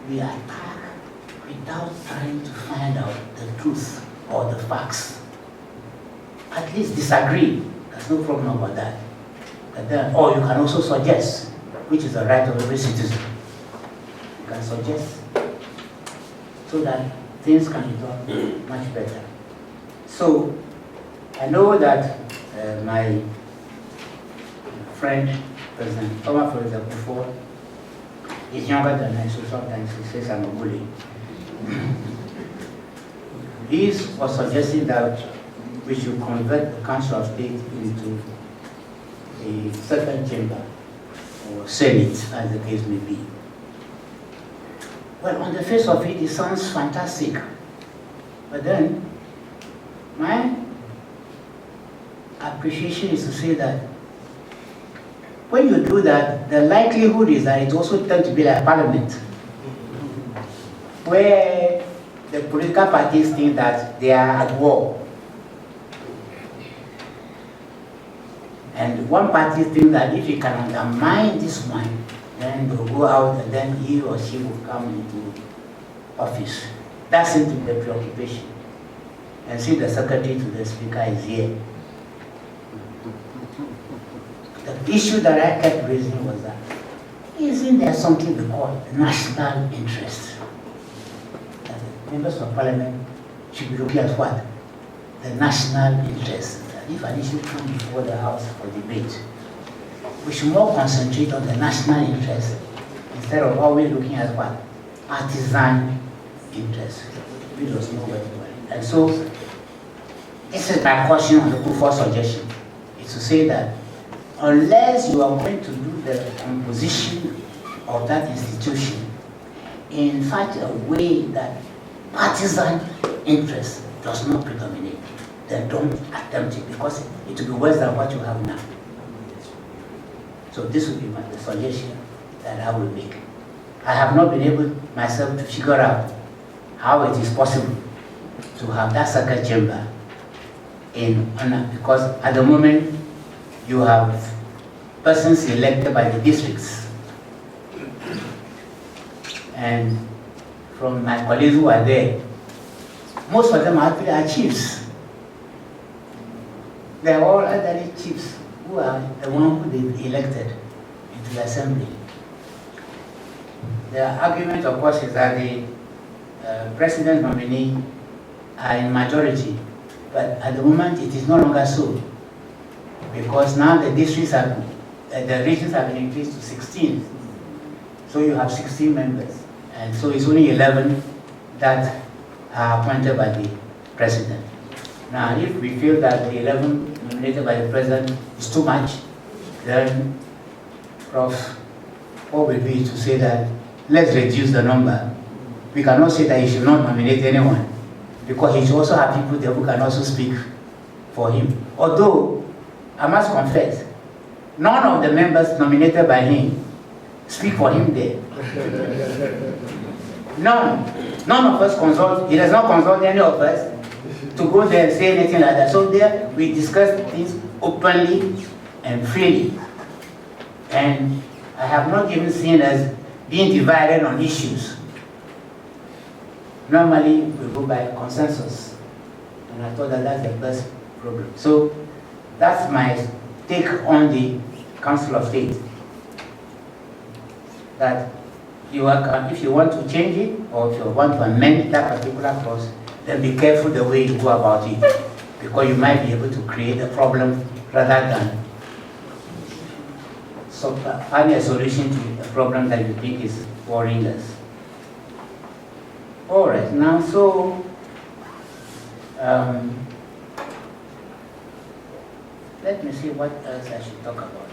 we attack without trying to find out the truth or the facts. At least disagree. There's no problem about that. But then, or you can also suggest, which is the right of every citizen. You can suggest so that things can be done much better. So, I know that my friend, President Thomas, for example, before, is younger than I, so sometimes he says I'm a bully. He was suggesting that we should convert the Council of State into a second chamber, or Senate, as the case may be. Well, on the face of it, it sounds fantastic. But then, my appreciation is to say that when you do that, the likelihood is that it also tends to be like Parliament, where the political parties think that they are at war. And one party thinks that if he can undermine this one, then they'll go out and then he or she will come into office. That seems to be the preoccupation. And see, the secretary to the speaker is here. The issue that I kept raising was that, isn't there something we call national interest? That the members of parliament should be looking at what? The national interest. That if an issue comes before the House for debate, we should more concentrate on the national interest instead of always looking at what? Partisan interest. We don't know where to go. And so, this is my caution on the PROF suggestion, is to say that unless you are going to do the composition of that institution in such a way that partisan interest does not predominate, then don't attempt it, because it will be worse than what you have now. So this would be the suggestion that I will make. I have not been able myself to figure out how it is possible to have that second chamber in honor, because at the moment you have persons elected by the districts. And from my colleagues who are there, most of them actually are chiefs. They are all elderly chiefs who are the ones who they elected into the assembly. The argument, of course, is that the president nominee are in majority, but at the moment it is no longer so, because now the districts have, the regions have been increased to 16. So you have 16 members, and so it's only 11 that are appointed by the president. Now, if we feel that the 11 nominated by the president is too much, then Prof, what will be to say that let's reduce the number. We cannot say that he should not nominate anyone, because he should also have people there who can also speak for him. Although, I must confess, none of the members nominated by him speak for him there. None of us consult, he does not consult any of us to go there and say anything like that. So there we discuss things openly and freely. And I have not even seen us being divided on issues. Normally we go by consensus. And I thought that that's the best problem. So that's my take on the Council of State. That if you want to change it, or if you want to amend that particular clause, then be careful the way you go about it, because you might be able to create a problem rather than find a solution to a problem that you think is worrying us. All right, now so let me see what else I should talk about.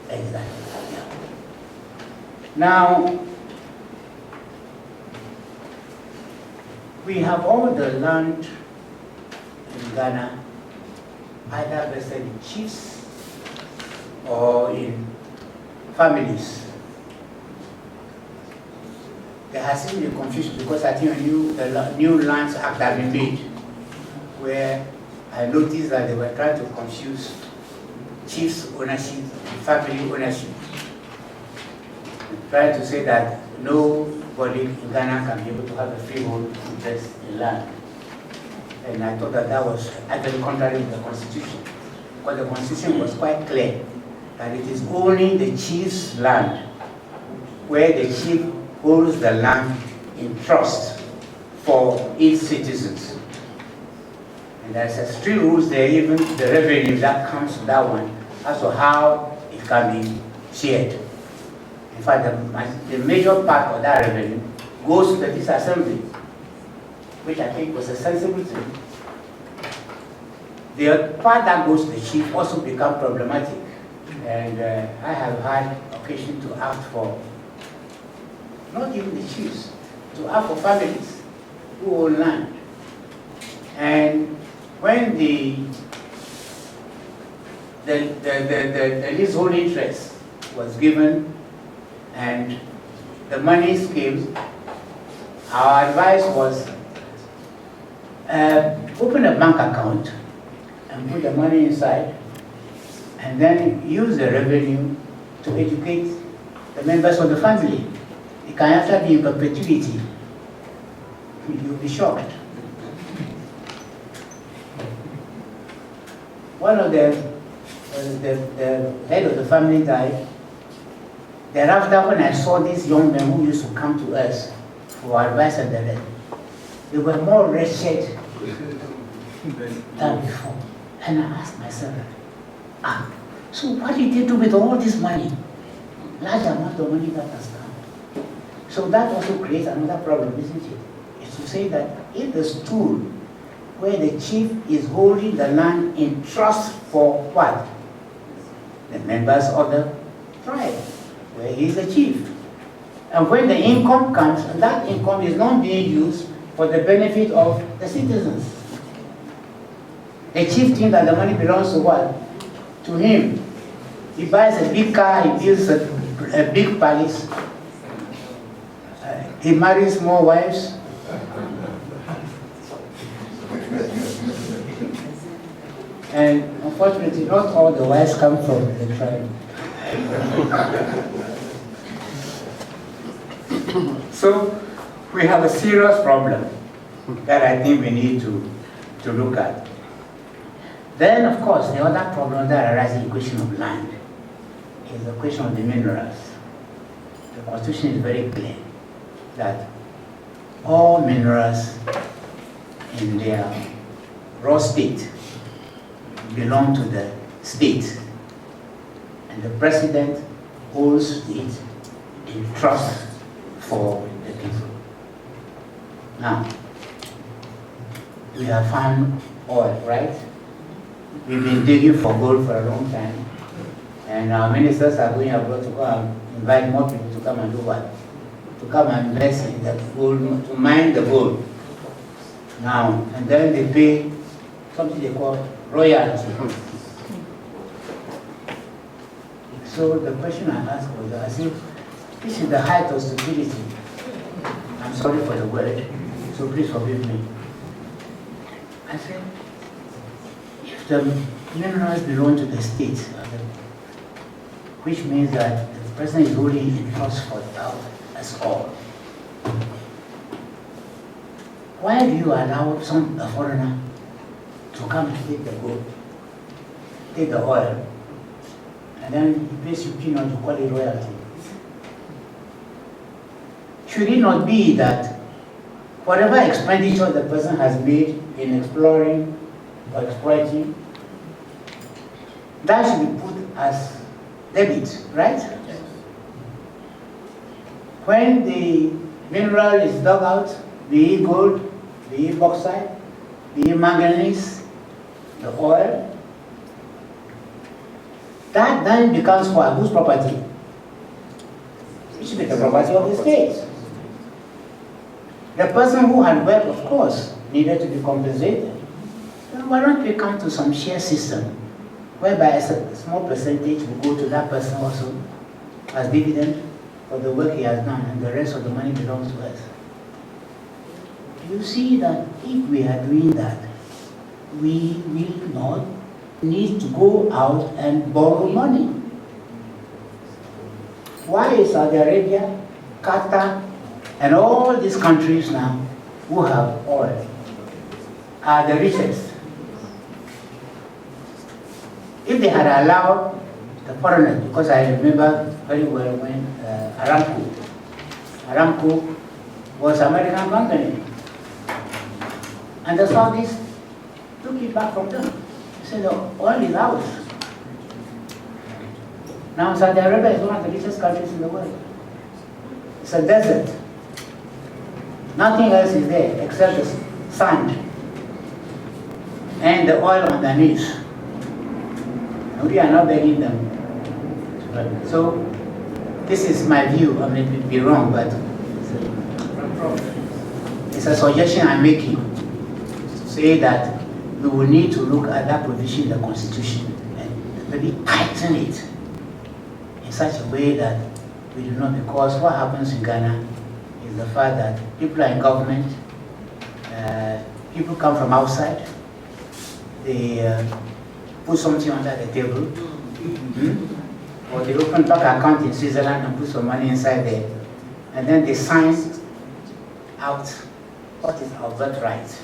Exactly. Yeah. Now, we have all the land in Ghana either vested in chiefs or in families. There has been a confusion because I think the new Lands Act has been made, where I noticed that they were trying to confuse chiefs ownership and family ownership, trying to say that nobody in Ghana can be able to have a freehold interest in land. And I thought that that was actually contrary to the Constitution, because the Constitution was quite clear that it is only the chief's land, where the chief holds the land in trust for its citizens. And there's a strict rules there, even the revenue that comes to that one, as to how it can be shared. In fact, the major part of that revenue goes to the disassembly, which I think was a sensible thing. The part that goes to the chief also become problematic. And I have had occasion to ask for, not even the chiefs, to ask for families who own land. And when the leasehold interest was given and the money came, our advice was open a bank account and put the money inside, and then use the revenue to educate the members of the family. It can actually be in perpetuity. You'll be shocked. One of the head of the family died. Thereafter, when I saw these young men who used to come to us for advice and the rest, they were more wretched than before. And I asked myself, so what did they do with all this money? Large amount of money that has come. So that also creates another problem, isn't it? It's to say that if the stool where the chief is holding the land in trust for what? The members of the tribe, where he is the chief. And when the income comes, and that income is not being used for the benefit of the citizens. The chief thinks that the money belongs to what? To him. He buys a big car, he builds a big palace, he marries more wives. And unfortunately, not all the wives come from the tribe. So we have a serious problem that I think we need to look at. Then, of course, the other problem that arises in the question of land is the question of the minerals. The Constitution is very clear that all minerals in their raw state belong to the state, and the president holds it in trust for the people. Now, we have found oil, right? We've been digging for gold for a long time, and our ministers are going abroad to go and invite more people to come and do what? To come and invest in the gold, to mine the gold. Now, and then they pay something they call royalty. So the question I asked was, I said, this is the height of stupidity. I'm sorry for the word, so please forgive me. I said, if the minerals belong to the state, which means that the president is holding in trust for us all, why do you allow a foreigner to come and take the gold, take the oil, and then he pays you peanuts to call it royalty? Should it not be that whatever expenditure the person has made in exploring or exploiting, that should be put as debit, right? Yes. When the mineral is dug out, be it gold, be it bauxite, be it manganese, the oil, that then becomes what? Whose property? It should be the property of the state. The person who had worked, of course, needed to be compensated. Then why don't we come to some share system whereby a small percentage will go to that person also as dividend for the work he has done, and the rest of the money belongs to us. You see that if we are doing that, we will not need to go out and borrow money. Why is Saudi Arabia, Qatar, and all these countries now who have oil are the richest? If they had allowed the foreigners, because I remember very well when Aramco was American company, and the Saudis took it back from them. They said the oil is ours. Now Saudi Arabia is one of the richest countries in the world. It's a desert. Nothing else is there except the sand and the oil underneath. And we are not begging them. So this is my view. I may be wrong, but it's a suggestion I'm making to say that we will need to look at that provision in the Constitution and maybe tighten it in such a way that we do not, because what happens in Ghana is the fact that people are in government, people come from outside, they put something under the table, or they open bank account in Switzerland and put some money inside there, and then they sign out what is our birthright.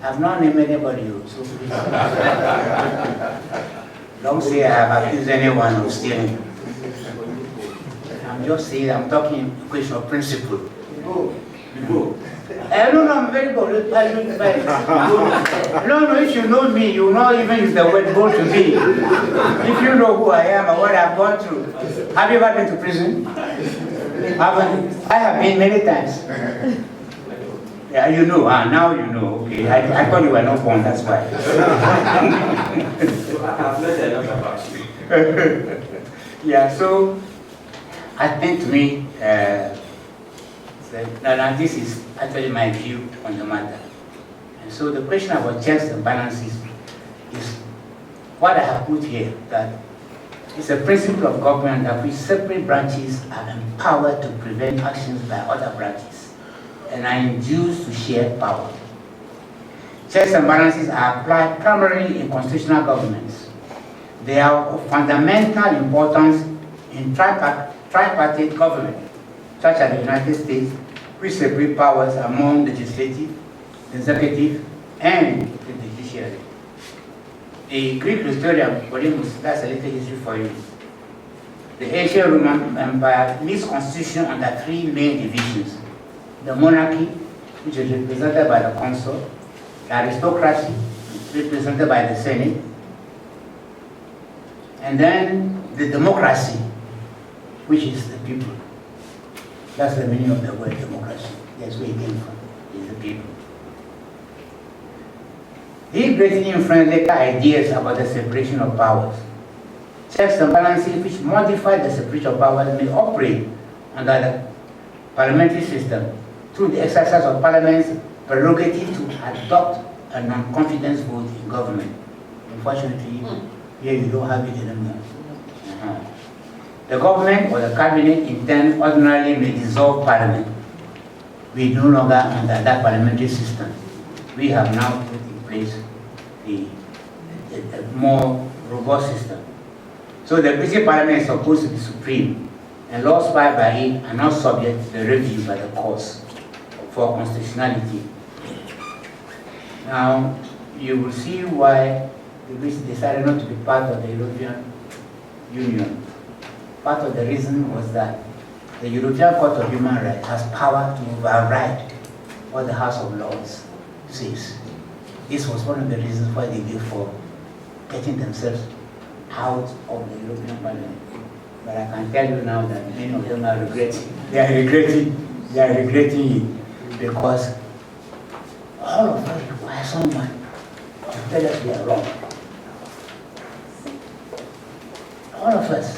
I've not named anybody, so please don't say I have accused anyone of stealing. I'm just saying, I'm talking a question of principle. No, I'm very good. No, if you know me, you know even use the word go to me. If you know who I am and what I've gone through. Have you ever been to prison? I have been many times. Yeah, you know, now you know. Okay, I thought you were not born, that's why. I've learned a lot about you. Yeah, so I think to me, now this is actually my view on the matter. And so the question about checks and balances is what I have put here, that it's a principle of government that which separate branches are empowered to prevent actions by other branches and are induced to share power. checks and balances are applied primarily in constitutional governments. They are of fundamental importance in tripartite government, such as the United States, which separate powers among the legislative, executive, and the judiciary. The Greek historian, Polymus, that's a little history for you. The ancient Roman Empire leads constitution under three main divisions: the monarchy, which is represented by the consul; the aristocracy, represented by the Senate; and then the democracy, which is the people. That's the meaning of the word democracy. That's where it came from, is the people. He greatly influenced later ideas about the separation of powers. Checks and balances which modify the separation of powers may operate under the parliamentary system through the exercise of Parliament's prerogative to adopt a non-confidence vote in government. Unfortunately, here you don't have it anymore. The government or the cabinet in turn ordinarily may dissolve Parliament. We no longer under that parliamentary system. We have now put in place a more robust system. So the British Parliament is supposed to be supreme, and laws passed by it are not subject to the review by the courts for constitutionality. Now, you will see why the British decided not to be part of the European Union. Part of the reason was that the European Court of Human Rights has power to override what the House of Lords says. This was one of the reasons why they did for getting themselves out of the European Parliament. But I can tell you now that many of them are regretting. They are regretting it because all of us require someone to tell us we are wrong. All of us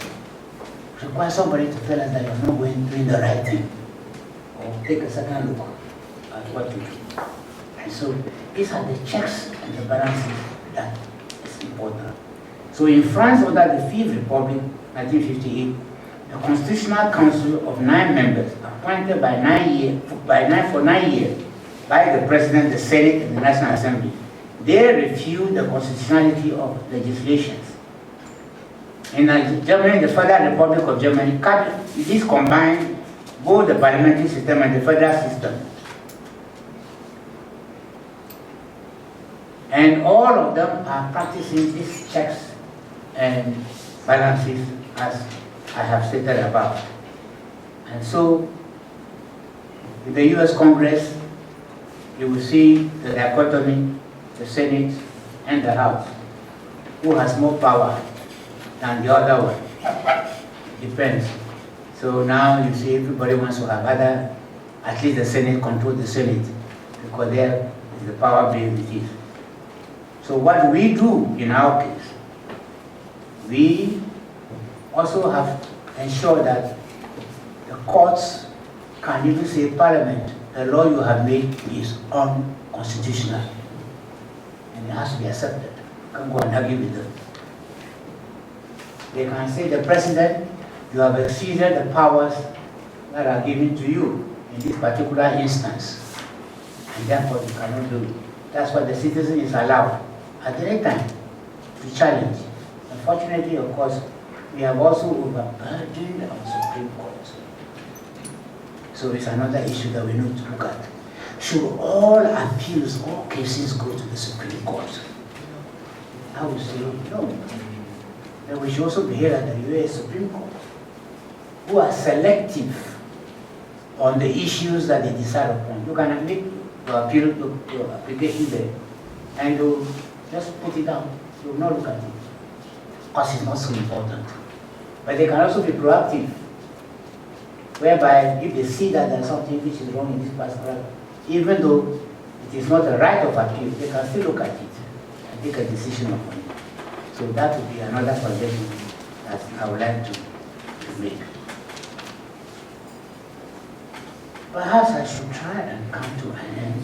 require somebody to tell us that you're not doing the right thing, or take a second look at what you do. And so these are the checks and the balances that is important. So in France, under the Fifth Republic, 1958, the Constitutional Council of 9 members, appointed for 9 years by the President, the Senate, and the National Assembly, they reviewed the constitutionality of legislations. In Germany, the Federal Republic of Germany, this combined both the parliamentary system and the federal system. And all of them are practicing these checks and balances as I have stated above. And so, in the US Congress, you will see the dichotomy, the Senate and the House. Who has more power than the other one? Depends. So now you see everybody wants to have either, at least the Senate control the Senate, because there is the power base it is. So what we do in our case, we also have to ensure that the courts can even say, Parliament, the law you have made is unconstitutional. And it has to be accepted. You can't go and argue with them. They can say, the President, you have exceeded the powers that are given to you in this particular instance. And therefore you cannot do it. That's what the citizen is allowed at any time to challenge. Unfortunately, of course, we have also overburdened our Supreme Court. So it's another issue that we need to look at. Should all appeals, all cases go to the Supreme Court? I would say no. Then we should also be here at the US Supreme Court, who are selective on the issues that they decide upon. You can make your appeal, your application there, and you just put it down. You will not look at it, because it's not so important. But they can also be proactive, whereby if they see that there's something which is wrong in this particular, even though it is not a right of appeal, they can still look at it and take a decision upon it. So that would be another suggestion that I would like to make. Perhaps I should try and come to an end,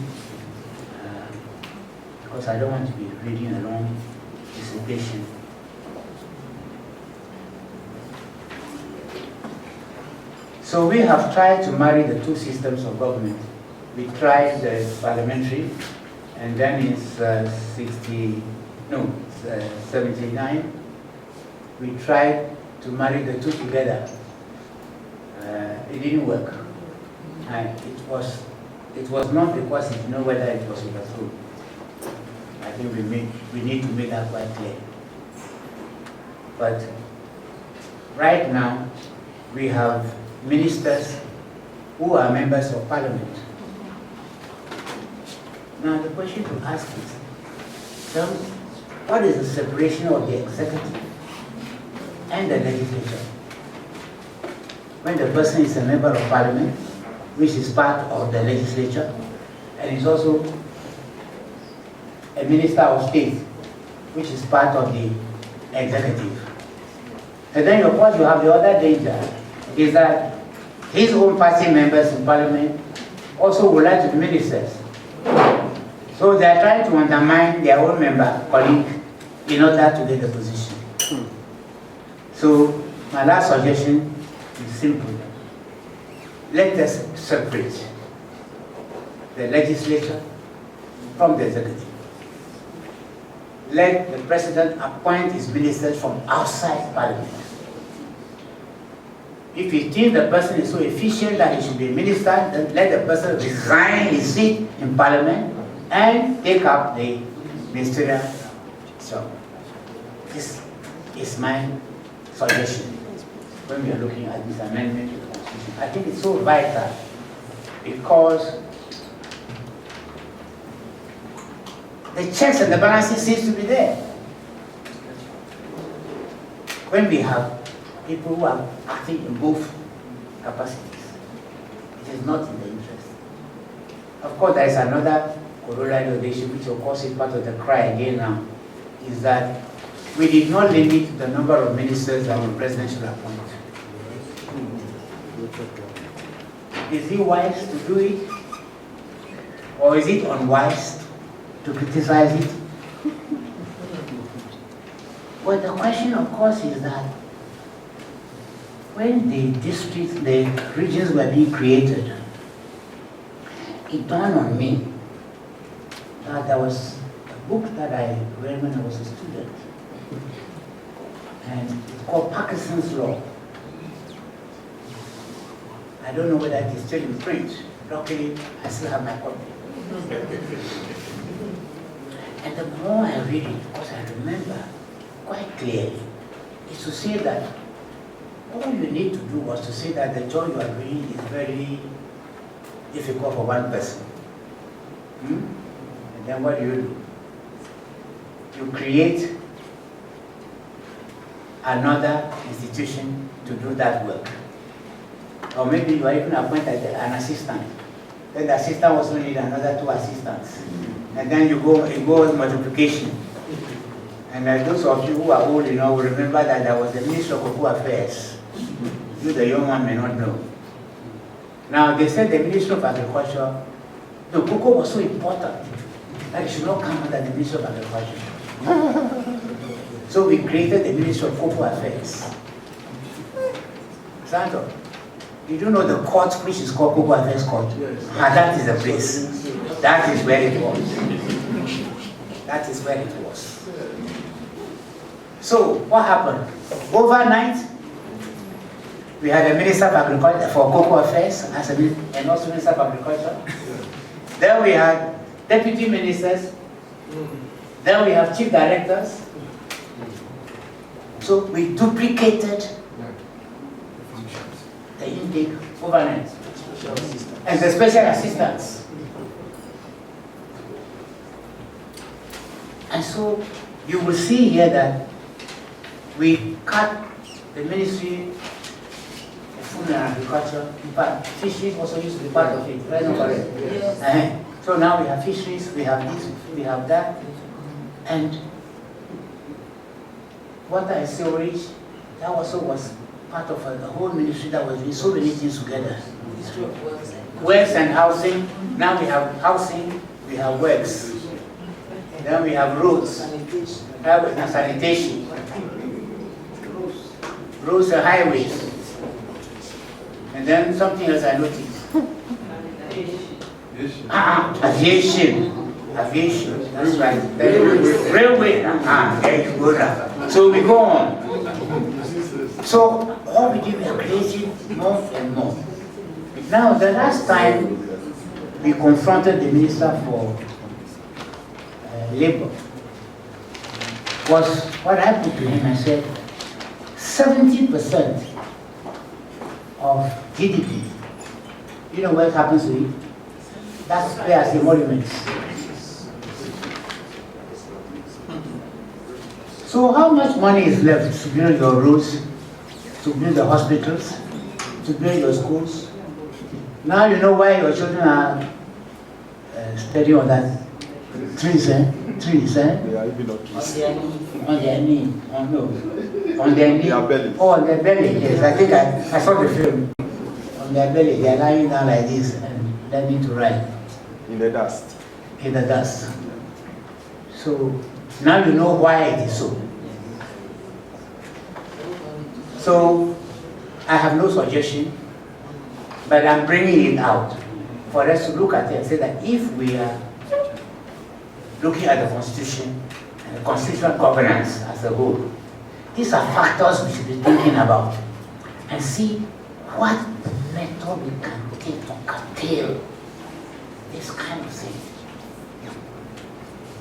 because I don't want to be reading a long dissertation. So we have tried to marry the two systems of government. We tried the parliamentary And then in 79, we tried to marry the two together. It didn't work. And it was not because he didn't know whether it was overthrown. I think we need to make that quite clear. But right now, we have ministers who are members of parliament. Now the question to ask is, so what is the separation of the executive and the legislature? When the person is a member of parliament, which is part of the legislature, and is also a minister of state, which is part of the executive. And then of course you have the other danger, is that his own party members in parliament also would like to be ministers. So they are trying to undermine their own colleague in order to get the position. So my last suggestion is simple. Let us separate the legislature from the executive. Let the president appoint his ministers from outside parliament. If he thinks the person is so efficient that he should be a minister, then let the person resign his seat in parliament and take up the ministerial job. This is my suggestion when we are looking at this amendment to the Constitution. I think it's so vital because the checks and the balances seems to be there. When we have people who are acting in both capacities, it is not in the interest. Of course, there is another corollary of the issue, which of course is part of the cry again now, is that we did not limit the number of ministers that the president should appoint. Is it wise to do it? Or is it unwise to criticize it? But the question, of course, is that when the districts, the regions were being created, it dawned on me that there was a book that I read when I was a student, and it's called Parkinson's Law. I don't know whether it is still in print. Luckily, I still have my copy. And the more I read it, because I remember quite clearly, is to say that all you need to do was to say that the job you are doing is very difficult for one person. And then what do? You create another institution to do that work. Or maybe you are even appointed an assistant. Then the assistant also need another 2 assistants. And then it goes multiplication. And those of you who are old, will remember that there was the Ministry of Cocoa Affairs. You, the young one, may not know. Now, they said the Ministry of Agriculture, the cocoa was so important that it should not come under the Ministry of Agriculture. So we created the Ministry of Cocoa Affairs. Santo, you do know the court which is called Cocoa Affairs Court? Yes. That is the place. That is where it was. That is where it was. So, what happened? Overnight, we had a Minister of Agriculture for Cocoa Affairs and also Minister of Agriculture. Then we had deputy ministers. Then we have chief directors. So we duplicated the intake overnight and the special assistants. And so you will see here that we cut the Ministry of Food and Agriculture. In fact, fisheries also used to be part of it, right? Yes. So now we have fisheries, we have this, we have that. And water and sewerage, that also was part of a whole ministry that was doing so many things together. Works and housing. Now we have housing, we have works. Then we have roads, and sanitation. Roads and highways. And then something else I noticed. Aviation. Aviation, that's right. Railway, there you go now. So we go on. So all we do, we are creating more and more. Now, the last time we confronted the Minister for Labour was what I put to him and said, 70% of GDP, you know what happens to it? That's where I say monuments. So how much money is left to build your roads, to build the hospitals, to build your schools? Now you know why your children are studying on that trees, trees, Yeah, even not on their knee, on their knee, oh, on their belly, yes, I think I saw the film. On their belly, they are lying down like this and learning to ride. in the dust. In the dust. So now you know why it is so. So I have no suggestion, but I'm bringing it out for us to look at it and say that if we are looking at the Constitution and the constitutional governance as a whole, these are factors we should be thinking about and see what method we can take to curtail this kind of thing.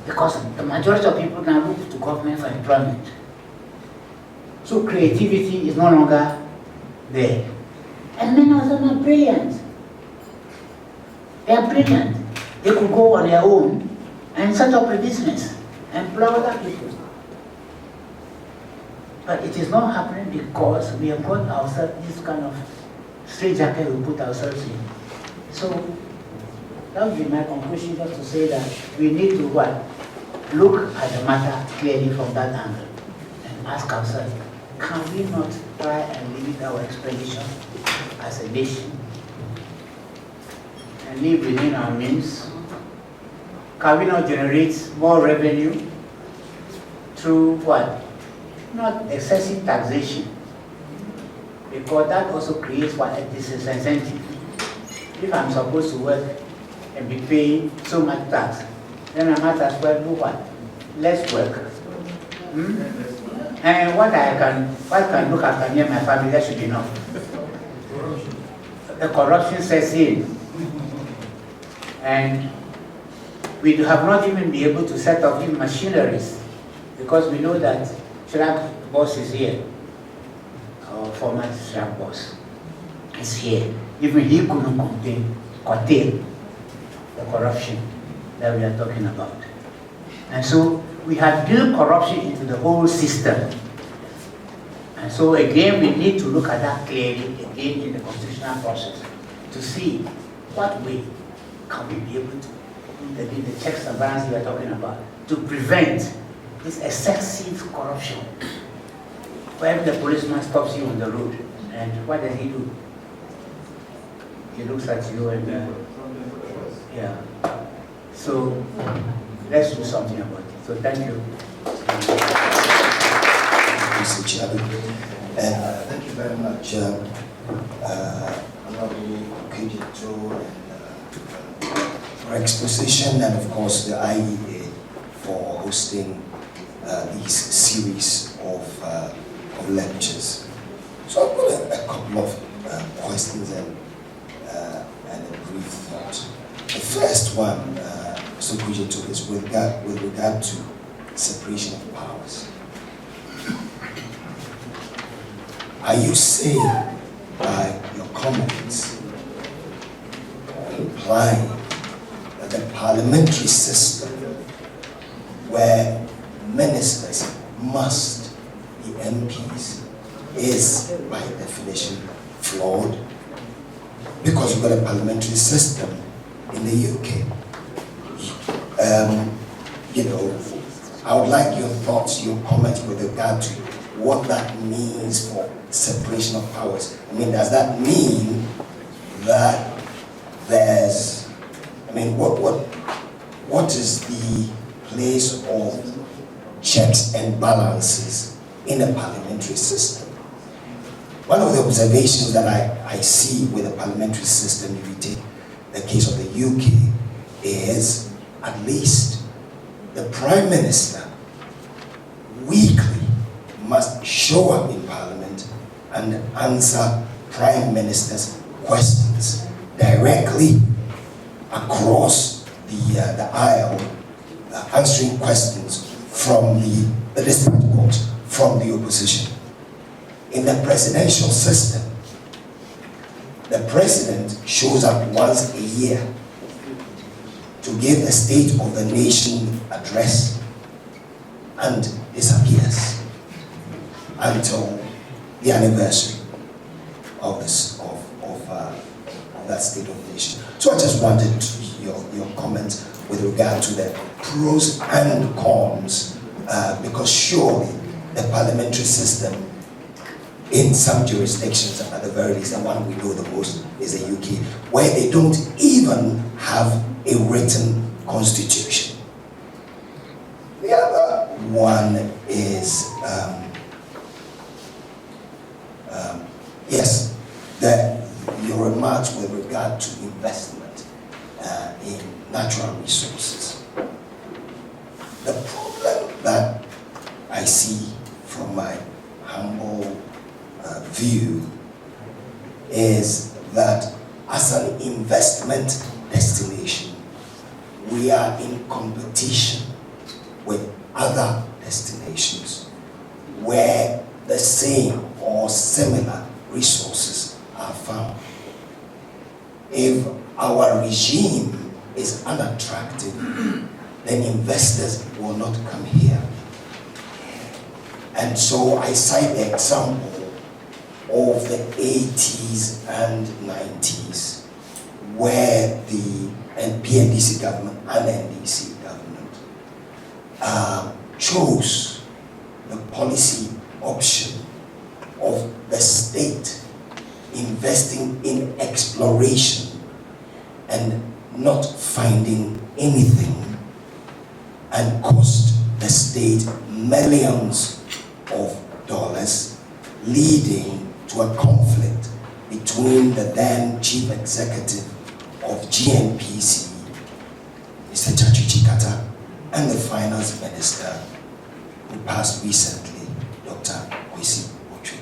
Because the majority of people now look to government for employment. So creativity is no longer there. And many of them are brilliant. They are brilliant. They could go on their own and set up a business, employ other people. But it is not happening because we have put ourselves this kind of straitjacket we put ourselves in. So that would be my conclusion, just to say that we need to what? Look at the matter clearly from that angle and ask ourselves, can we not try and limit our expenditure as a nation and live within our means? Can we not generate more revenue through what? Not excessive taxation, because that also creates what? A disincentive. If I'm supposed to work and be paying so much tax, then I might as well do what? Less work. And what can look after me and my family, that should be enough. The corruption sets in. And we have not even been able to set up even machineries, because we know that Shrag boss is here. Our former Shrag boss is here. Even he couldn't curtail the corruption that we are talking about. And so we have built corruption into the whole system. And so again, we need to look at that clearly again in the constitutional process to see what way can we be able to do the checks and balances we are talking about to prevent this excessive corruption. Whenever the policeman stops you on the road, and what does he do? He looks at you and yeah. So let's do something about it. So thank you. Mr. Chairman. And thank you very much, Honorable Okudzeto, for exposition, and of course the IEA for hosting these series of lectures. So I've got a couple of questions and a brief thought. The first one, Mr. Okudzeto, is with regard to separation of powers. Are you saying by your comments, implying that the parliamentary system where ministers must be MPs is by definition flawed? Because we've got a parliamentary system in the UK. I would like your thoughts, your comments with regard to what that means for separation of powers. I mean, does that mean that there's, what is the place of checks and balances in a parliamentary system? One of the observations that I see with the parliamentary system, if you take the case of the UK, is at least the Prime Minister weekly must show up in Parliament and answer Prime Minister's questions directly across the aisle, answering questions from the dispatch box from the opposition. In the presidential system, the president shows up once a year to give a State of the Nation address and disappears until the anniversary of that State of the Nation. So I just wanted your comments with regard to the pros and cons, because surely the parliamentary system in some jurisdictions, at the very least, the one we know the most is the UK, where they don't even have a written constitution. The other one is, yes, your remarks with regard to investment in natural resources. The problem that I see from my humble view is that as an investment destination, we are in competition with other destinations where the same or similar resources are found. If our regime is unattractive, then investors will not come here. And so I cite the example of the 80s and 90s, where the PNDC government and NDC government chose the policy option of the state investing in exploration and not finding anything, and cost the state millions of dollars, leading to a conflict between the then chief executive of GNPC, Mr. Chachi Chikata, and the finance minister who passed recently, Dr. Kwesi Otwe.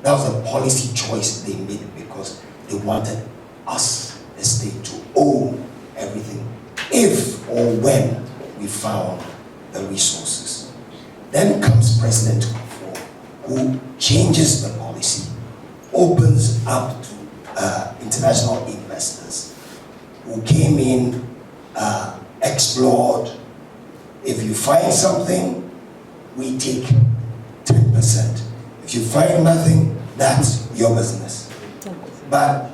That was a policy choice they made because they wanted us, the state, to own everything if or when we found the resources. Then comes President Kufuor, who changes the policy, opens up to international investors who came in, explored. If you find something, we take 10%. If you find nothing, that's your business. But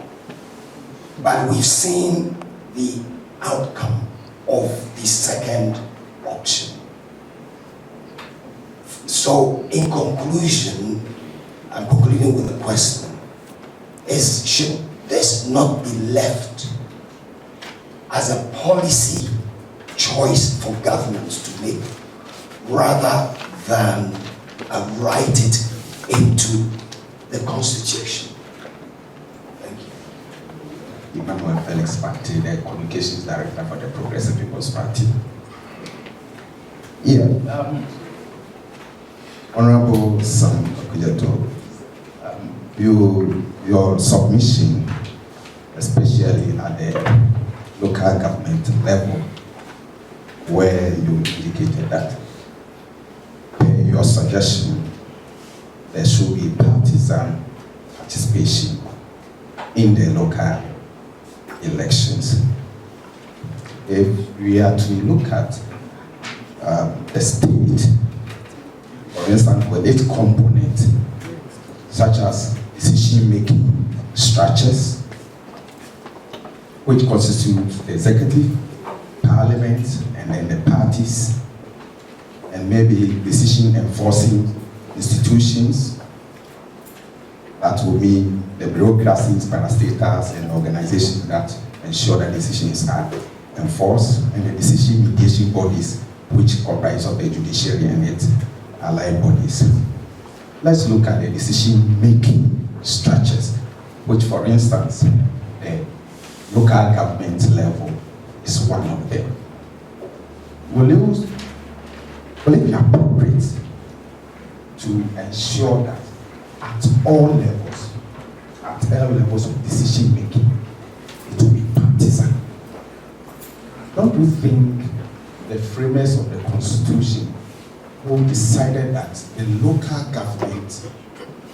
we've seen the outcome of the second auction. So in conclusion, I'm concluding with a question, is should this not be left as a policy choice for governments to make, rather than write it into the Constitution? Thank you. Emmanuel Felix Party, the Communications Director for the Progressive People's Party. Yeah. Honorable Sam Okujato, your submission, especially at the local government level, where you indicated that your suggestion there should be partisan participation in the local elections. If we are to look at the state, for instance, with its component, such as decision-making structures, which constitute the executive, parliament, and then the parties, and maybe decision-enforcing institutions, that will mean the bureaucracies, parastatals, and organizations that ensure that decisions are enforced, and the decision mediation bodies, which comprise of the judiciary and its allied bodies. Let's look at the decision-making structures, which, for instance, the local government level is one of them. will it be appropriate to ensure that at all levels of decision making, it will be partisan? Don't you think the framers of the Constitution who decided that the local government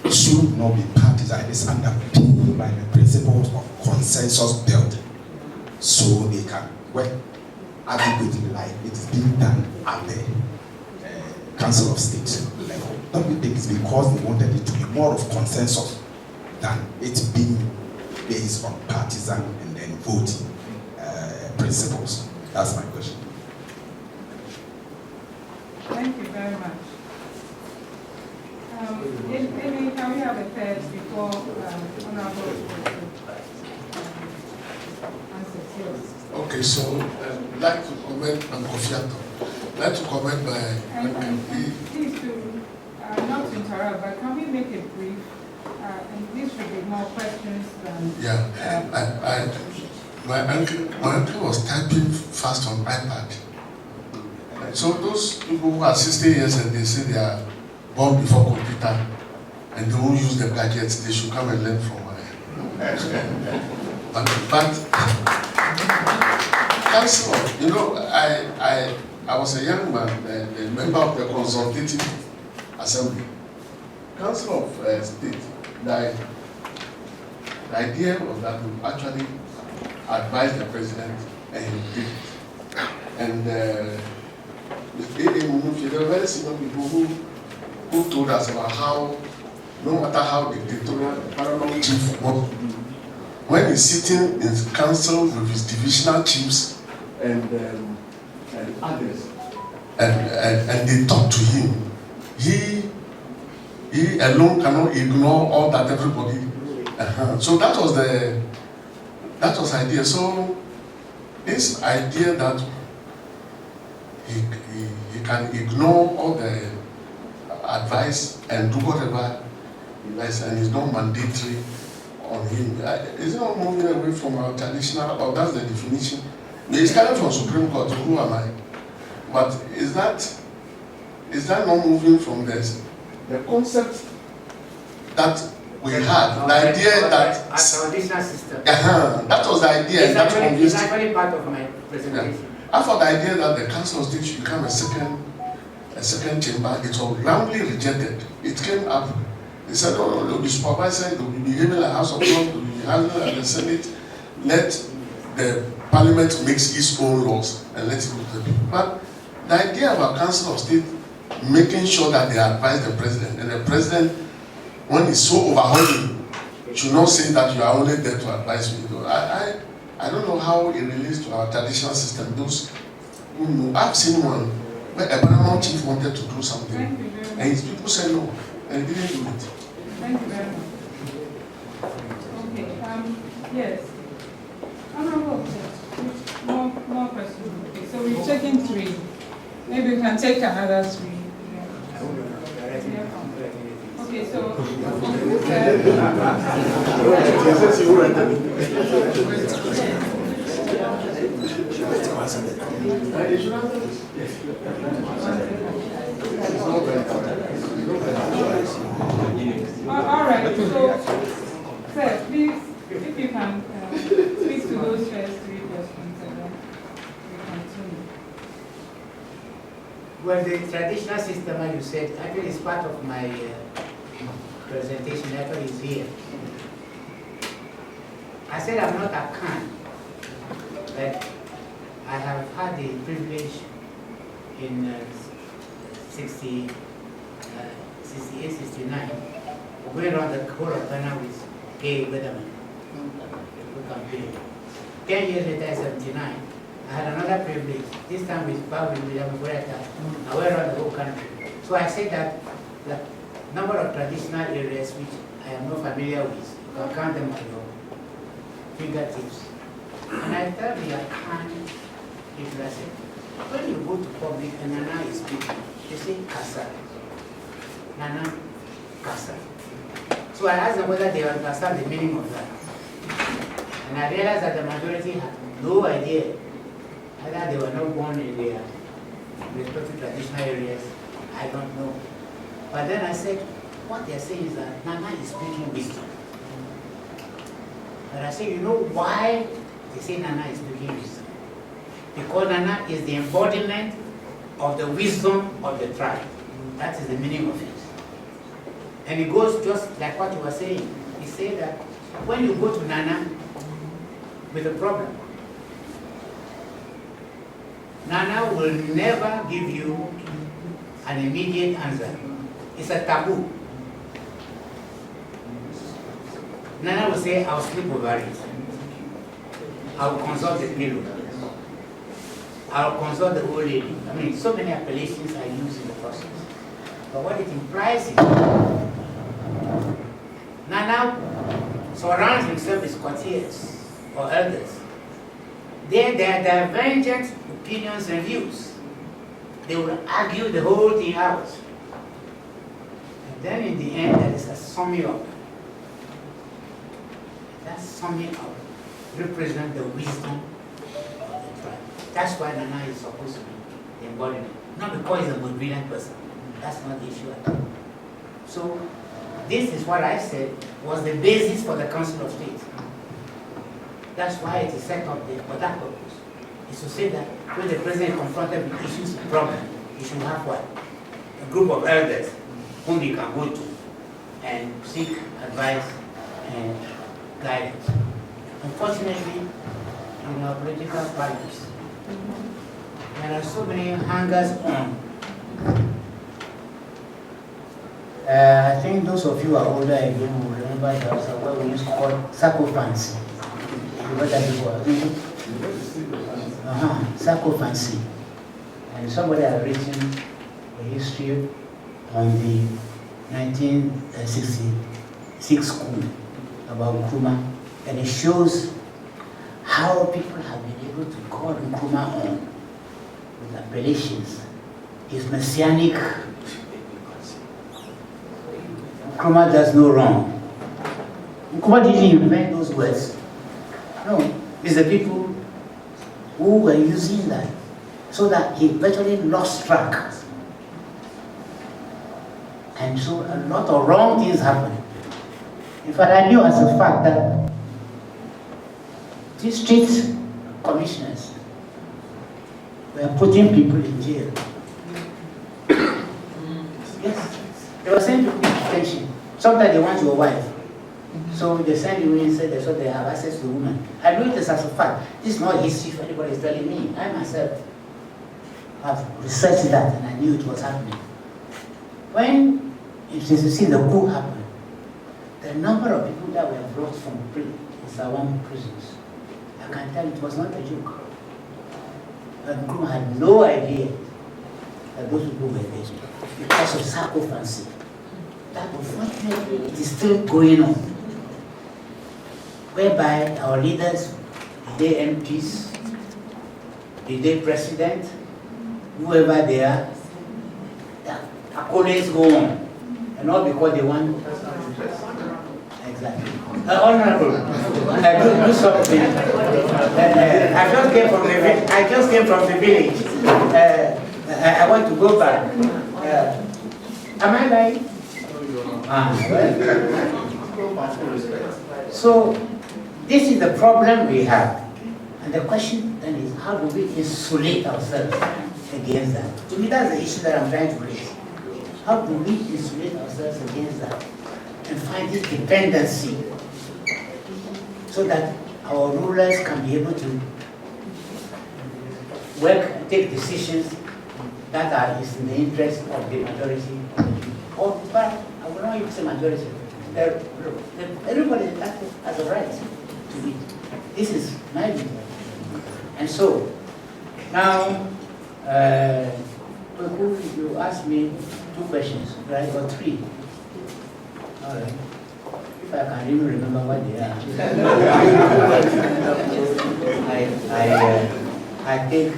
should not be partisan is underpinned by the principles of consensus building, so they can work adequately like it is being done at the Council of State level? Don't you think it's because they wanted it to be more of consensus than it being based on partisan and then voting principles? That's my question. Thank you very much. Amy, can we have a third before Honorable answers yours? Okay, so I'd like to comment on Kofiato. I'd like to comment Please do, not to interrupt, but can we make it brief? And this should be more questions than... Yeah, my uncle was typing fast on iPad. So those people who are 60 years and they say they are born before computer and they won't use the gadgets, they should come and learn from my. But Councillor, you know, I was a young man, a member of the Consultative Assembly. Council of State, the idea was that we actually advise the president and he did it. And there were very senior people who told us about how, no matter how dictatorial the paramount chief wants to do, when he's sitting in council with his divisional chiefs and others, and they talk to him, he alone cannot ignore all that everybody. So that was the idea. So this idea that he can ignore all the advice and do whatever he likes, and it's not mandatory on him. Is it not moving away from our traditional, or that's the definition? It's coming from Supreme Court, who am I? But is that not moving from this? The concept that we had, the idea that a traditional system. That was the idea. It's actually part of my presentation. Yeah. I thought the idea that the Council of State should become a second chamber, it was roundly rejected. It came up. They said, "Oh, no, the supervisor will be behaving like House of Lords, will be behaving like the Senate. Let the Parliament make its own laws and let it go to the people." But the idea of a Council of State making sure that they advise the president, and the president, when he's so overwhelming, should not say that you are only there to advise me. I don't know how it relates to our traditional system. Those who know, I've seen one where a paramount chief wanted to do something, and his people said no, and he didn't do it. Thank you very much. Okay, yes. Honorable, more questions. Okay, so we've taken 3. Maybe we can take another 3. Okay, so all right, so sir, please, if you can speak to those first 3 questions and then we continue. Well, the traditional system, as you said, actually is part of my presentation, actually is here. I said I'm not a Khan, but I have had the privilege in 68, 69, of going around the whole of Ghana with gay weathermen who campaigned. 10 years later, in 79, I had another privilege, this time with Babu William Bureta. I went around the whole country. So I said that the number of traditional areas which I am not familiar with, you can count them on your fingertips. And I tell the account, if I say, when you go to public and Nana is speaking, they say Kasa. Nana, Kasa. So I asked them whether they understand the meaning of that. And I realized that the majority had no idea. Either they were not born in their with respect to traditional areas, I don't know. But then I said, what they're saying is that Nana is speaking wisdom. But I said, you know why they say Nana is speaking wisdom? Because Nana is the embodiment of the wisdom of the tribe. That is the meaning of it. And it goes just like what you were saying. He said that when you go to Nana with a problem, Nana will never give you an immediate answer. It's a taboo. Nana will say, I'll sleep over it. I'll consult the pillow. I'll consult the old lady. I mean, so many appellations are used in the process. But what it implies is Nana surrounds himself with courtiers or elders. They are divergent opinions and views. They will argue the whole thing out. And then in the end, there is a summing up. That summing up represents the wisdom of the tribe. That's why Nana is supposed to be the embodiment. Not because he's the most brilliant person. That's not the issue at all. So, this is what I said was the basis for the Council of State. That's why it is set up there for that purpose. It's to say that when the president is confronted with issues and problems, he should have what? A group of elders whom he can go to and seek advice and guidance. Unfortunately, in our political parties, there are so many hangers on. I think those of you who are older again will remember there was what we used to call sycophancy. You heard that before, didn't you? Sycophancy. And somebody had written a history on the 1966 coup about Nkrumah, and it shows how people have been able to call Nkrumah on with appellations. His messianic Nkrumah does no wrong. Nkrumah didn't invent those words. No, it's the people who were using that so that he virtually lost track. And so a lot of wrong things happened. In fact, I knew as a fact that district commissioners were putting people in jail. Yes, they were sending people to detention. Sometimes they want your wife. So they send you in and say they so they have access to women. I know it as a fact. This is not history for anybody is telling me. I myself have researched that and I knew it was happening. When you see the coup happened, the number of people that were brought from Zawam prisons, I can tell it was not a joke. And Nkrumah had no idea that those people were there because of sycophancy. That unfortunately it is still going on. Whereby our leaders, the day MPs, the day president, whoever they are, the accolades go on. And not because they want. Exactly. Honorable, do something. I just came from the village. I want to go back. Am I lying? So, this is the problem we have. And the question then is, how do we insulate ourselves against that? To me, that's the issue that I'm trying to raise. How do we insulate ourselves against that and find this dependency so that our rulers can be able to work and take decisions that are in the interest of the majority of the people? Or, but I will not even say majority. Everybody has a right to it. This is my view. And so, now, you asked me 2 questions, right? Or 3. All right. If I can even remember what they are. I take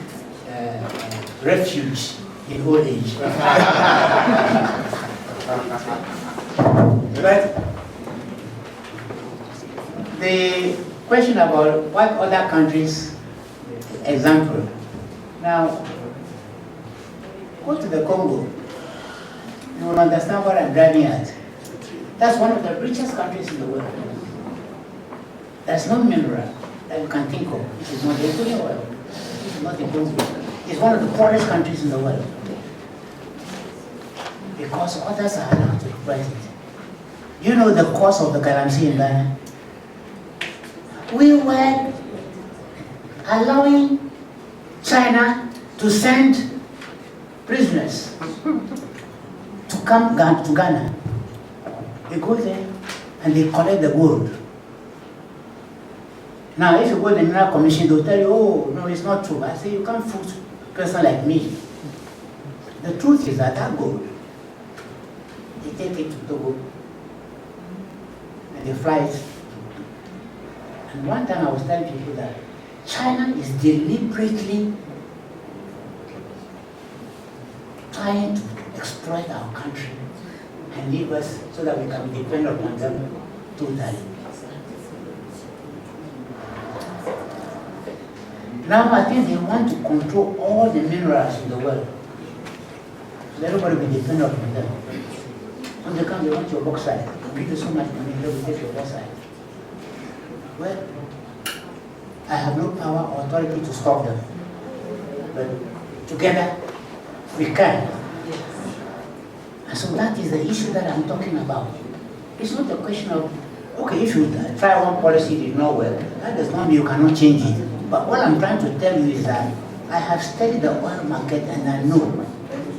refuge in old age. But the question about what other countries, example. Now, Go to the Congo. You will understand what I'm driving at. That's one of the richest countries in the world. There's no mineral that you can think of. It is not the oil. It is not the Congo. It's one of the poorest countries in the world. Because others are allowed to exploit it. You know the cost of the galamsey in Ghana? We were allowing China to send prisoners to come to Ghana. They go there and they collect the gold. Now, if you go to the Mineral Commission, they'll tell you, oh, no, it's not true. I say, you can't fool a person like me. The truth is that gold, they take it to Togo and they fly it. And one time I was telling people that China is deliberately trying to exploit our country and leave us so that we can be dependent on them totally. Now I think they want to control all the minerals in the world. So everybody will be dependent on them. When they come, they want your bauxite. They give you so much money, they will take your bauxite. Well, I have no power or authority to stop them. But together, we can. And so that is the issue that I'm talking about. It's not a question of, okay, if you try one policy, it did not work, that does not mean you cannot change it. But what I'm trying to tell you is that I have studied the oil market and I know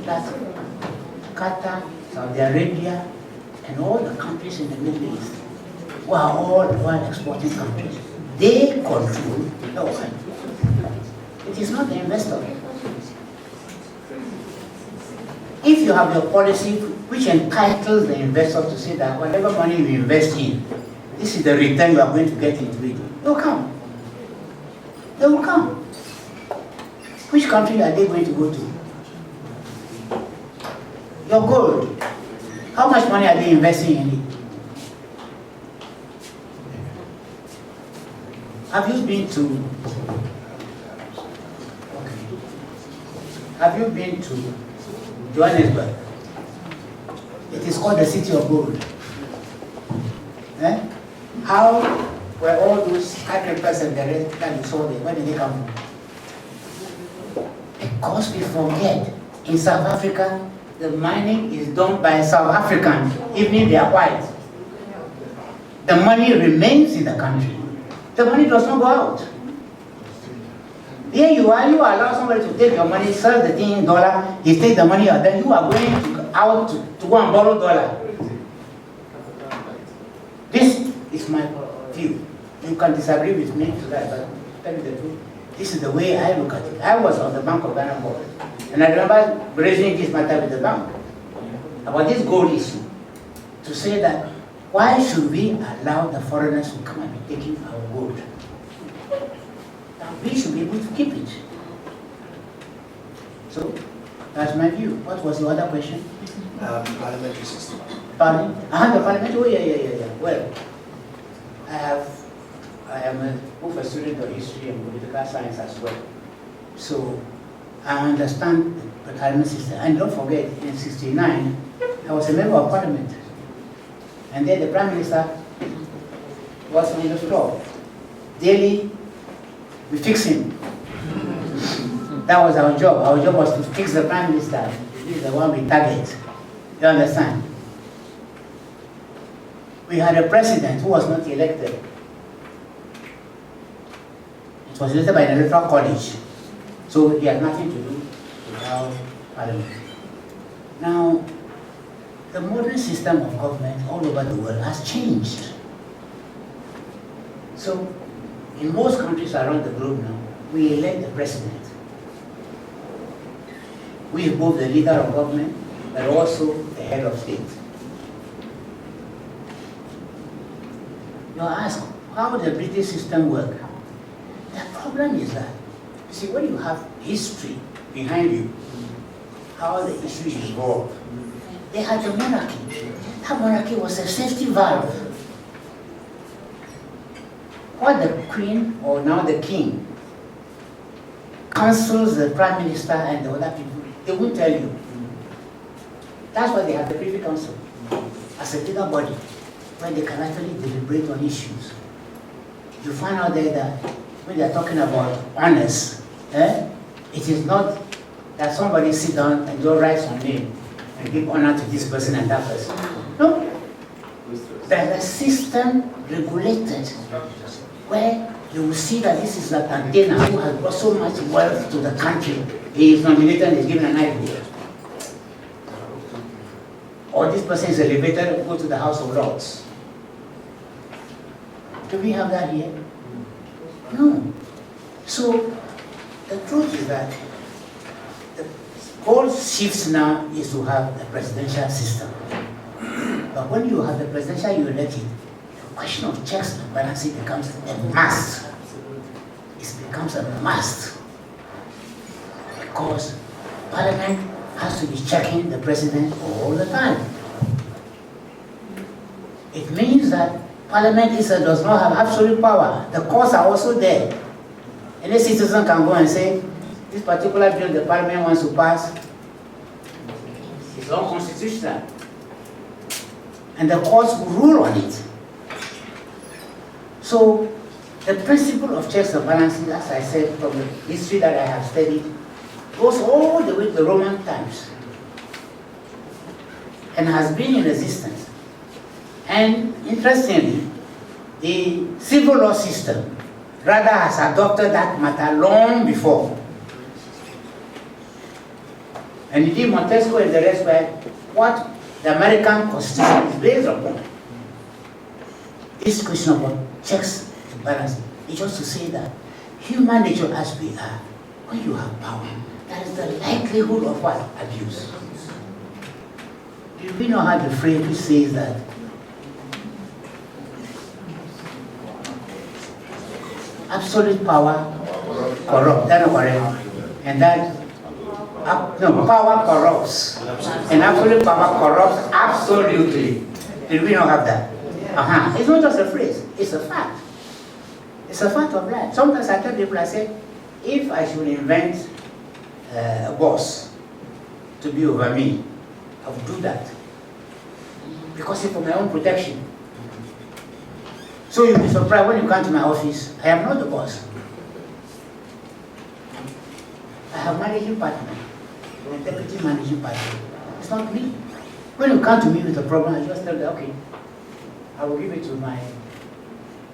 that Qatar, Saudi Arabia, and all the countries in the Middle East, who are all oil exporting countries, they control the oil. It is not the investor. If you have your policy which entitles the investor to say that whatever money you invest in, this is the return you are going to get into it, they will come. They will come. Which country are they going to go to? Your gold. How much money are they investing in it? Have you been to? Okay. Have you been to Johannesburg? It is called the City of Gold. Eh? How were all those agricultures and the rest that you saw there, where did they come from? Because we forget, in South Africa, the mining is done by South Africans, even if they are white. The money remains in the country. The money does not go out. Here you allow somebody to take your money, sell the thing in dollar, he takes the money out, then you are going out to go and borrow dollar. This is my view. You can disagree with me to that, but tell you the truth. This is the way I look at it. I was on the Bank of Ghana board, and I remember raising this matter with the bank about this gold issue, to say that why should we allow the foreigners to come and be taking our gold? And we should be able to keep it. So that's my view. What was the other question? Parliamentary system. Pardon? The parliament? Oh yeah. Well, I am both a student of history and political science as well. So I understand the parliament system. And don't forget, in '69, I was a member of parliament. And then the Prime Minister was on the floor. Daily, we fix him. That was our job. Our job was to fix the Prime Minister. This is the one we target. You understand? We had a president who was not elected. It was elected by an electoral college. So he had nothing to do with our parliament. Now, the modern system of government all over the world has changed. So, in most countries around the globe now, we elect the president. We are both the leader of government, but also the head of state. You ask, how does the British system work? The problem is that, you see, when you have history behind you, how the issues evolve. They had a monarchy. That monarchy was a safety valve. What the Queen, or now the King, counsels the Prime Minister and the other people They won't tell you. That's why they have the Privy Council as a legal body, where they can actually deliberate on issues. You find out there that when they're talking about honors, it is not that somebody sit down and go write some name and give honor to this person and that person. No. There's a system regulated where you will see that this is an antenna who has brought so much wealth to the country. He is nominated and is given an idea. Or this person is elevated and go to the House of Lords. Do we have that here? No. So the truth is that the whole shift now is to have a presidential system. But when you have the presidential elected, the question of checks and balances becomes a must. It becomes a must. Because Parliament has to be checking the president all the time. It means that Parliament does not have absolute power. The courts are also there. Any citizen can go and say, this particular bill the Parliament wants to pass is unconstitutional. And the courts will rule on it. So, the principle of checks and balances, as I said, from the history that I have studied, goes all the way to the Roman times and has been in existence. And interestingly, the civil law system rather has adopted that matter long before. And indeed, Montesquieu and the rest were what the American Constitution is based upon. This question about checks and balances is just to say that human nature as we are, when you have power, there is the likelihood of what? Abuse. Do we know how the phrase which says that absolute power corrupts, that's not correct, and that power corrupts, and absolute power corrupts absolutely. Did we not have that? It's not just a phrase, it's a fact. It's a fact of life. Sometimes I tell people, I say, if I should invent a boss to be over me, I would do that. Because it's for my own protection. So you'll be surprised when you come to my office, I am not the boss. I have managing partner, a deputy managing partner. It's not me. When you come to me with a problem, I just tell them, okay, I will give it to my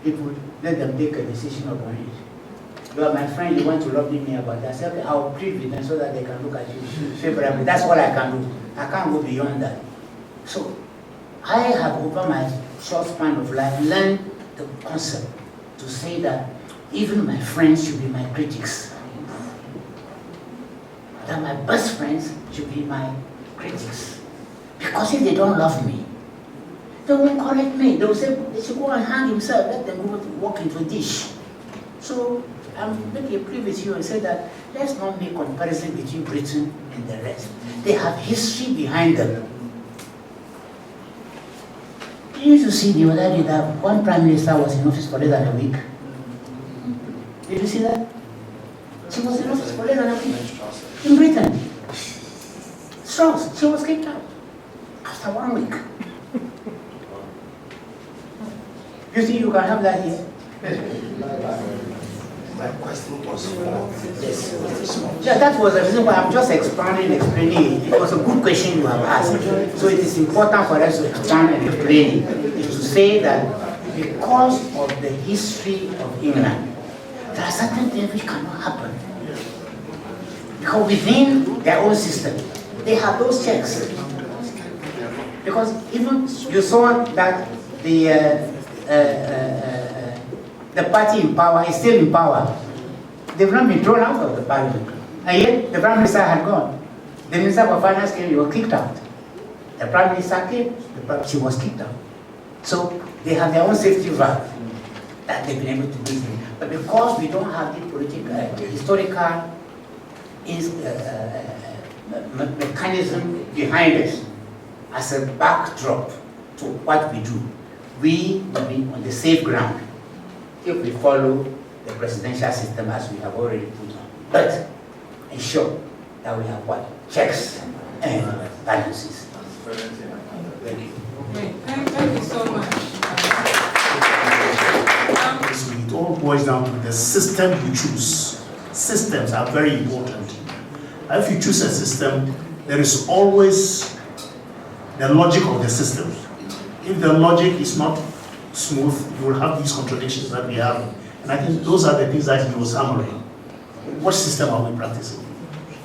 people, let them take a decision upon it. You are my friend, you want to lobby me about that. I say, okay, I will plead with them so that they can look at you favorably. That's all I can do. I can't go beyond that. So, I have over my short span of life learned the concept to say that even my friends should be my critics. That my best friends should be my critics. Because if they don't love me, they won't correct me. They will say, they should go and hang himself, let them go walk into a dish. So, I'm making a plea with you and say that let's not make comparison between Britain and the rest. They have history behind them. You used to see the other day that one prime minister was in office for less than a week. Did you see that? She was in office for less than a week. In Britain. Strauss, she was kicked out after 1 week. You think you can have that here? My question was for this. Yeah, that was the reason why I'm just explaining it. It was a good question you have asked. So it is important for us to expand and explain it. Is to say that because of the history of England, there are certain things which cannot happen. Because within their own system, they have those checks. Because even you saw that the party in power is still in power. They've not been thrown out of the parliament. And yet, the Prime Minister had gone. The Minister for Finance came, he was kicked out. The Prime Minister came, she was kicked out. So, they have their own safety valve that they've been able to do. But because we don't have the political, historical mechanism behind us as a backdrop to what we do, we will be on the safe ground if we follow the presidential system as we have already put on. But, in short, that we have what? Checks and balances. Thank you. Great. Thank you so much. So it all boils down to the system you choose. Systems are very important. If you choose a system, there is always the logic of the system. If the logic is not smooth, you will have these contradictions that we have. And I think those are the things that he was hammering. What system are we practicing?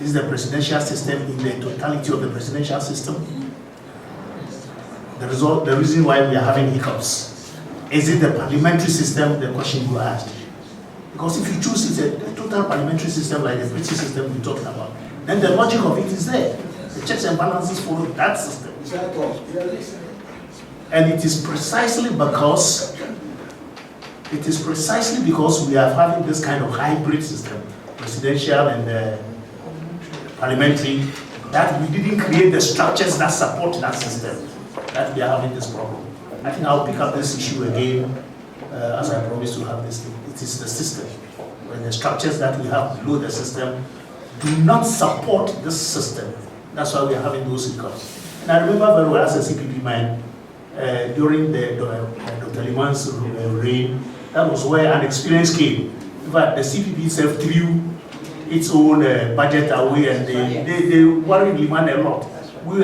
Is the presidential system in the totality of the presidential system? The reason why we are having hiccups. Is it the parliamentary system, the question you asked? Because if you choose it's a total parliamentary system like the British system we're talking about, then the logic of it is there. The checks and balances follow that system. And it is precisely because we are having this kind of hybrid system, presidential and parliamentary, that we didn't create the structures that support that system, that we are having this problem. I think I'll pick up this issue again, as I promised to have this thing. It is the system, when the structures that we have below the system do not support this system. That's why we are having those hiccups. And I remember very well as a CPP man, during the Dr. Liman's reign, that was where an experience came. In fact, the CPP itself threw its own budget away, and they worried Liman a lot. We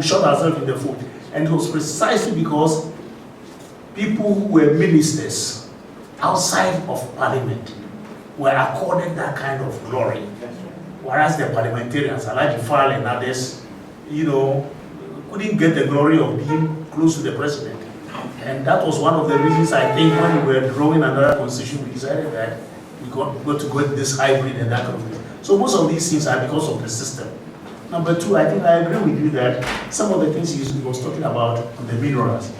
shot ourselves in the foot. And it was precisely because people who were ministers outside of parliament were accorded that kind of glory. Whereas the parliamentarians, Alaji Fall and others, couldn't get the glory of being close to the president. And that was one of the reasons I think when we were drawing another constitution, we decided that we got to go this hybrid and that kind of thing. So most of these things are because of the system. Number two, I think I agree with you that some of the things he was talking about on the minerals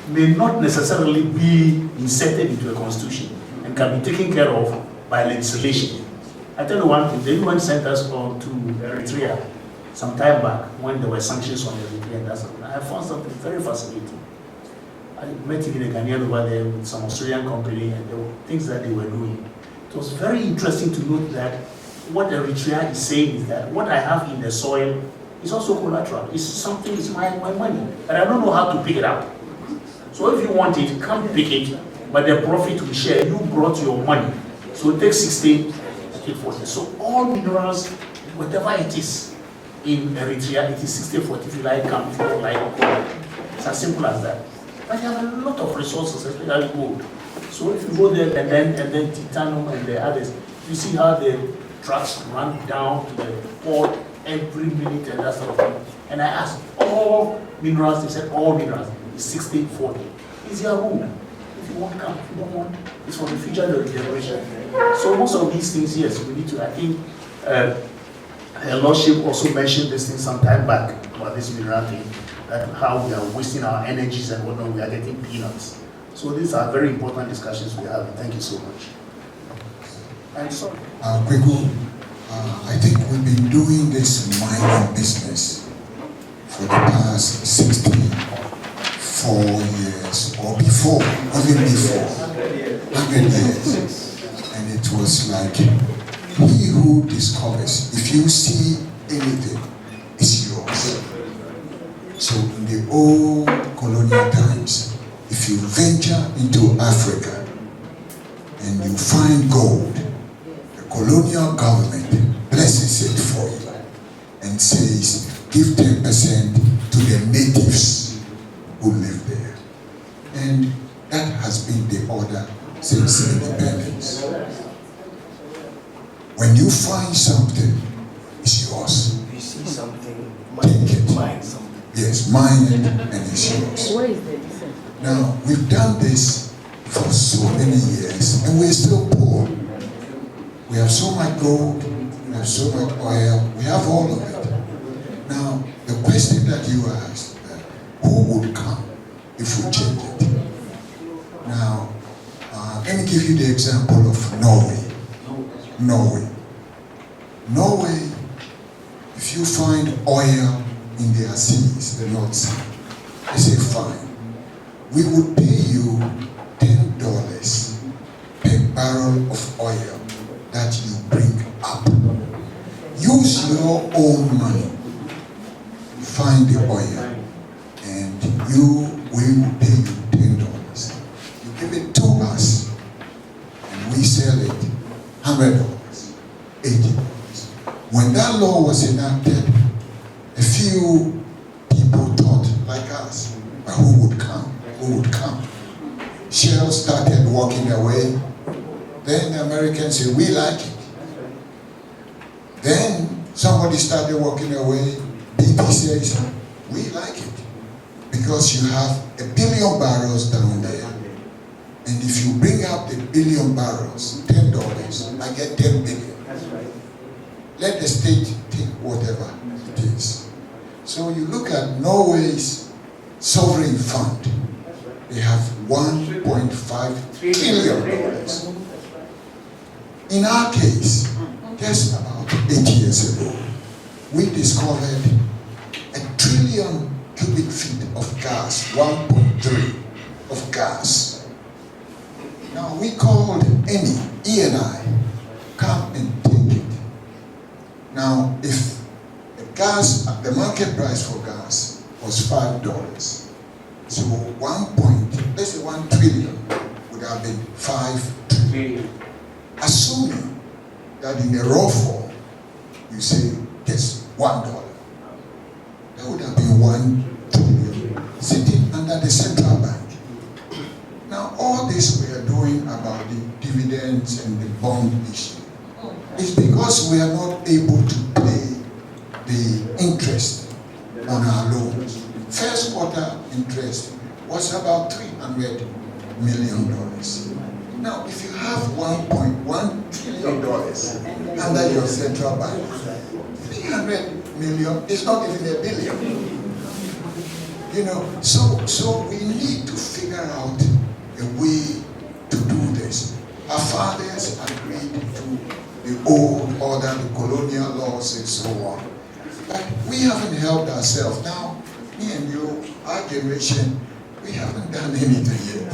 may not necessarily be inserted into a constitution and can be taken care of by legislation. I tell you one thing, the UN sent us on to Eritrea some time back when there were sanctions on Eritrea and that's something. I found something very fascinating. I met even a Ghanaian over there with some Australian company, and there were things that they were doing. It was very interesting to note that what Eritrea is saying is that what I have in the soil is also collateral. It's something, it's my money, but I don't know how to pick it up. So if you want it, come pick it, but the profit we share, you brought your money. So take 60, take 40. So all minerals, whatever it is in Eritrea, it is 60-40. If you like, come, if you don't like, it's as simple as that. But they have a lot of resources, especially gold. So if you go there and then titanium and the others, you see how the trucks run down to the port every minute and that sort of thing. And I asked all minerals, they said all minerals is 60-40. It's your room. If you want, come. If you don't want, it's for the future generation. So most of these things, yes, we need to. I think Her Lordship also mentioned this thing some time back about this mineral thing, that how we are wasting our energies and whatnot, we are getting peanuts. So these are very important discussions we have. Thank you so much. I'm sorry. Kweku, I think we've been doing this mining business for the past 64 years, or before, even before, 100 years. And it was like, he who discovers, if you see anything, it's yours. So in the old colonial times, if you venture into Africa and you find gold, the colonial government blesses it for you and says, give 10% to the natives who live there. And that has been the order since independence. When you find something, it's yours. If you see something, Take it. mine something. Yes, mine it and it's yours. Where is the descent? Now, we've done this for so many years and we're still poor. We have so much gold, we have so much oil, we have all of it. Now, the question that you asked, who would come if we change it? Now, let me give you the example of Norway. Norway, if you find oil in their seas, the North Sea, they say fine. We would pay you $10 per barrel of oil that you bring up. Use use your own money to find the oil, and we will pay you $10. You give it to us, and we sell it $100, $80. When that law was enacted, a few people thought like us, but who would come? Who would come? Shell started walking away. Then the Americans said, we like it. Then somebody started walking away. BP says, we like it. Because you have 1 billion barrels down there. And if you bring up the 1 billion barrels, $10, I get 10 billion. That's right. Let the state take whatever it is. So you look at Norway's sovereign fund. They have $1.5 trillion. In our case, just about 8 years ago, we discovered 1 trillion cubic feet of gas, 1.3 of gas. Now we called Eni, E&I, come and take it. Now if the market price for gas was $5, so let's say 1 trillion would have been 5 trillion. Assuming that in a raw form, you say just $1, that would have been 1 trillion sitting under the central bank. Now, all this we are doing about the dividends and the bond issue is because we are not able to pay the interest on our loans. First quarter interest was about $300 million. Now, if you have $1.1 trillion under your central bank, 300 million is not even $1 billion. You know, so we need to figure out a way to do this. Our fathers agreed to the old order, the colonial laws, and so on. But we haven't helped ourselves. Now, me and you, our generation, we haven't done anything yet.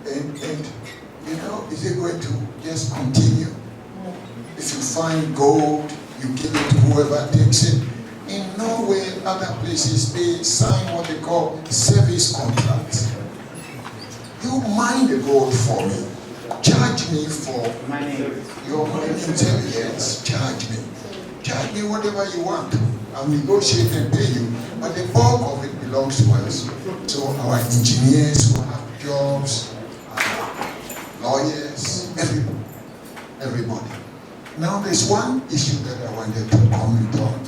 And you know, is it going to just continue? If you find gold, you give it to whoever takes it. In Norway and other places, they sign what they call service contracts. You mine the gold for me. Charge me for your intelligence. Charge me. Charge me whatever you want. I'll negotiate and pay you. But the bulk of it belongs to us. So our engineers who have jobs, lawyers, everybody. Now there's one issue that I wanted to comment on.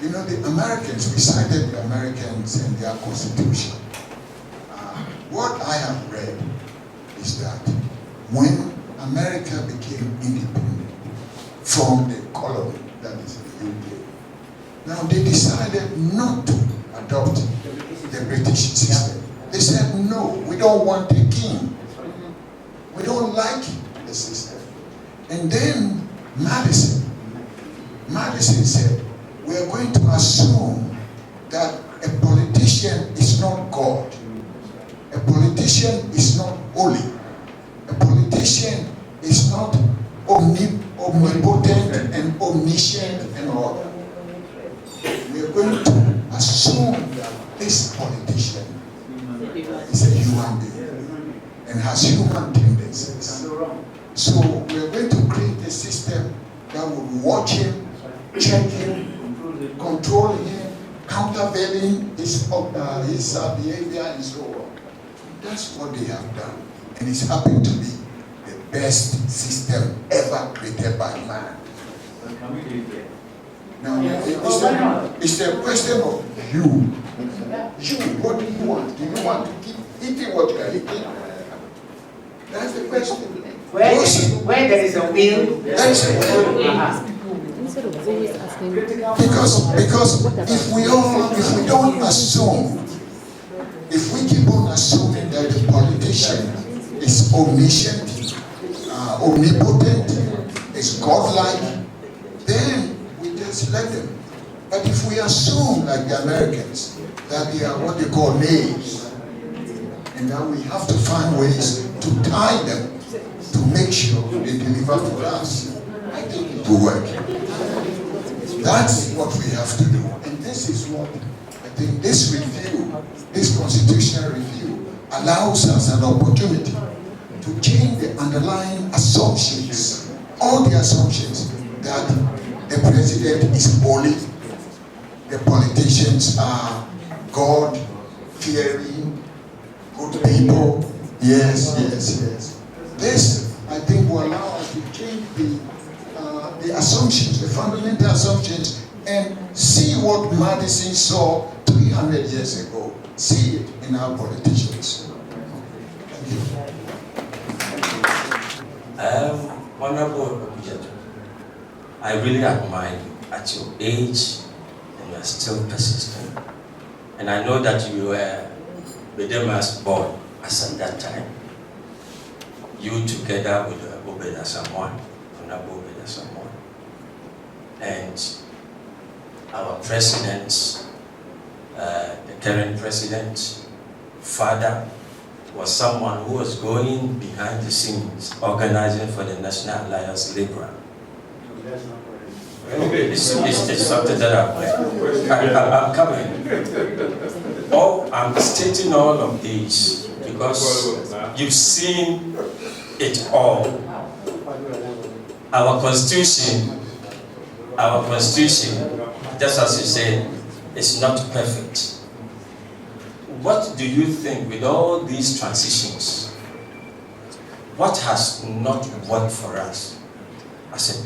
You know, the Americans, we cited the Americans and their constitution. What I have read is that when America became independent from the colony, that is the UK, now they decided not to adopt the British system. They said, no, we don't want a king. We don't like the system. And then Madison said, we are going to assume that a politician is not God. A politician is not holy. A politician is not omnipotent and omniscient and all that. We are going to assume that this politician is a human being and has human tendencies. So we are going to create a system that will watch him, check him, control him, countervailing his behavior and so on. That's what they have done. And it's happened to be the best system ever created by man. Now, it's a question of you. What do you want? Do you want to keep eating what you are eating? That's the question. Where there is a will, there is a will. Because if we don't assume, if we keep on assuming that the politician is omniscient, omnipotent, is godlike, then we just let them. But if we assume, like the Americans, that they are what they call knaves, and that we have to find ways to tie them to make sure they deliver for us, I think to work. That's what we have to do. And this is what I think this review, this constitutional review, allows us an opportunity to change the underlying assumptions, all the assumptions that the president is holy, the politicians are God-fearing, good people. Yes. This, I think, will allow us to change the assumptions, the fundamental assumptions, and see what Madison saw 300 years ago. See it in our politicians. Thank you. Honorable Obijato, I really admire you at your age, and you are still persistent. And I know that you were Bedemas born as at that time. You together with Obeda Samoa, Honorable Obeda Samoa, and our president, the current president, father, was someone who was going behind the scenes, organizing for the National Alliance Liberal. It's something that I'm covering. I'm stating all of these because you've seen it all. Our constitution, just as you said, is not perfect. What do you think with all these transitions? What has not worked for us as a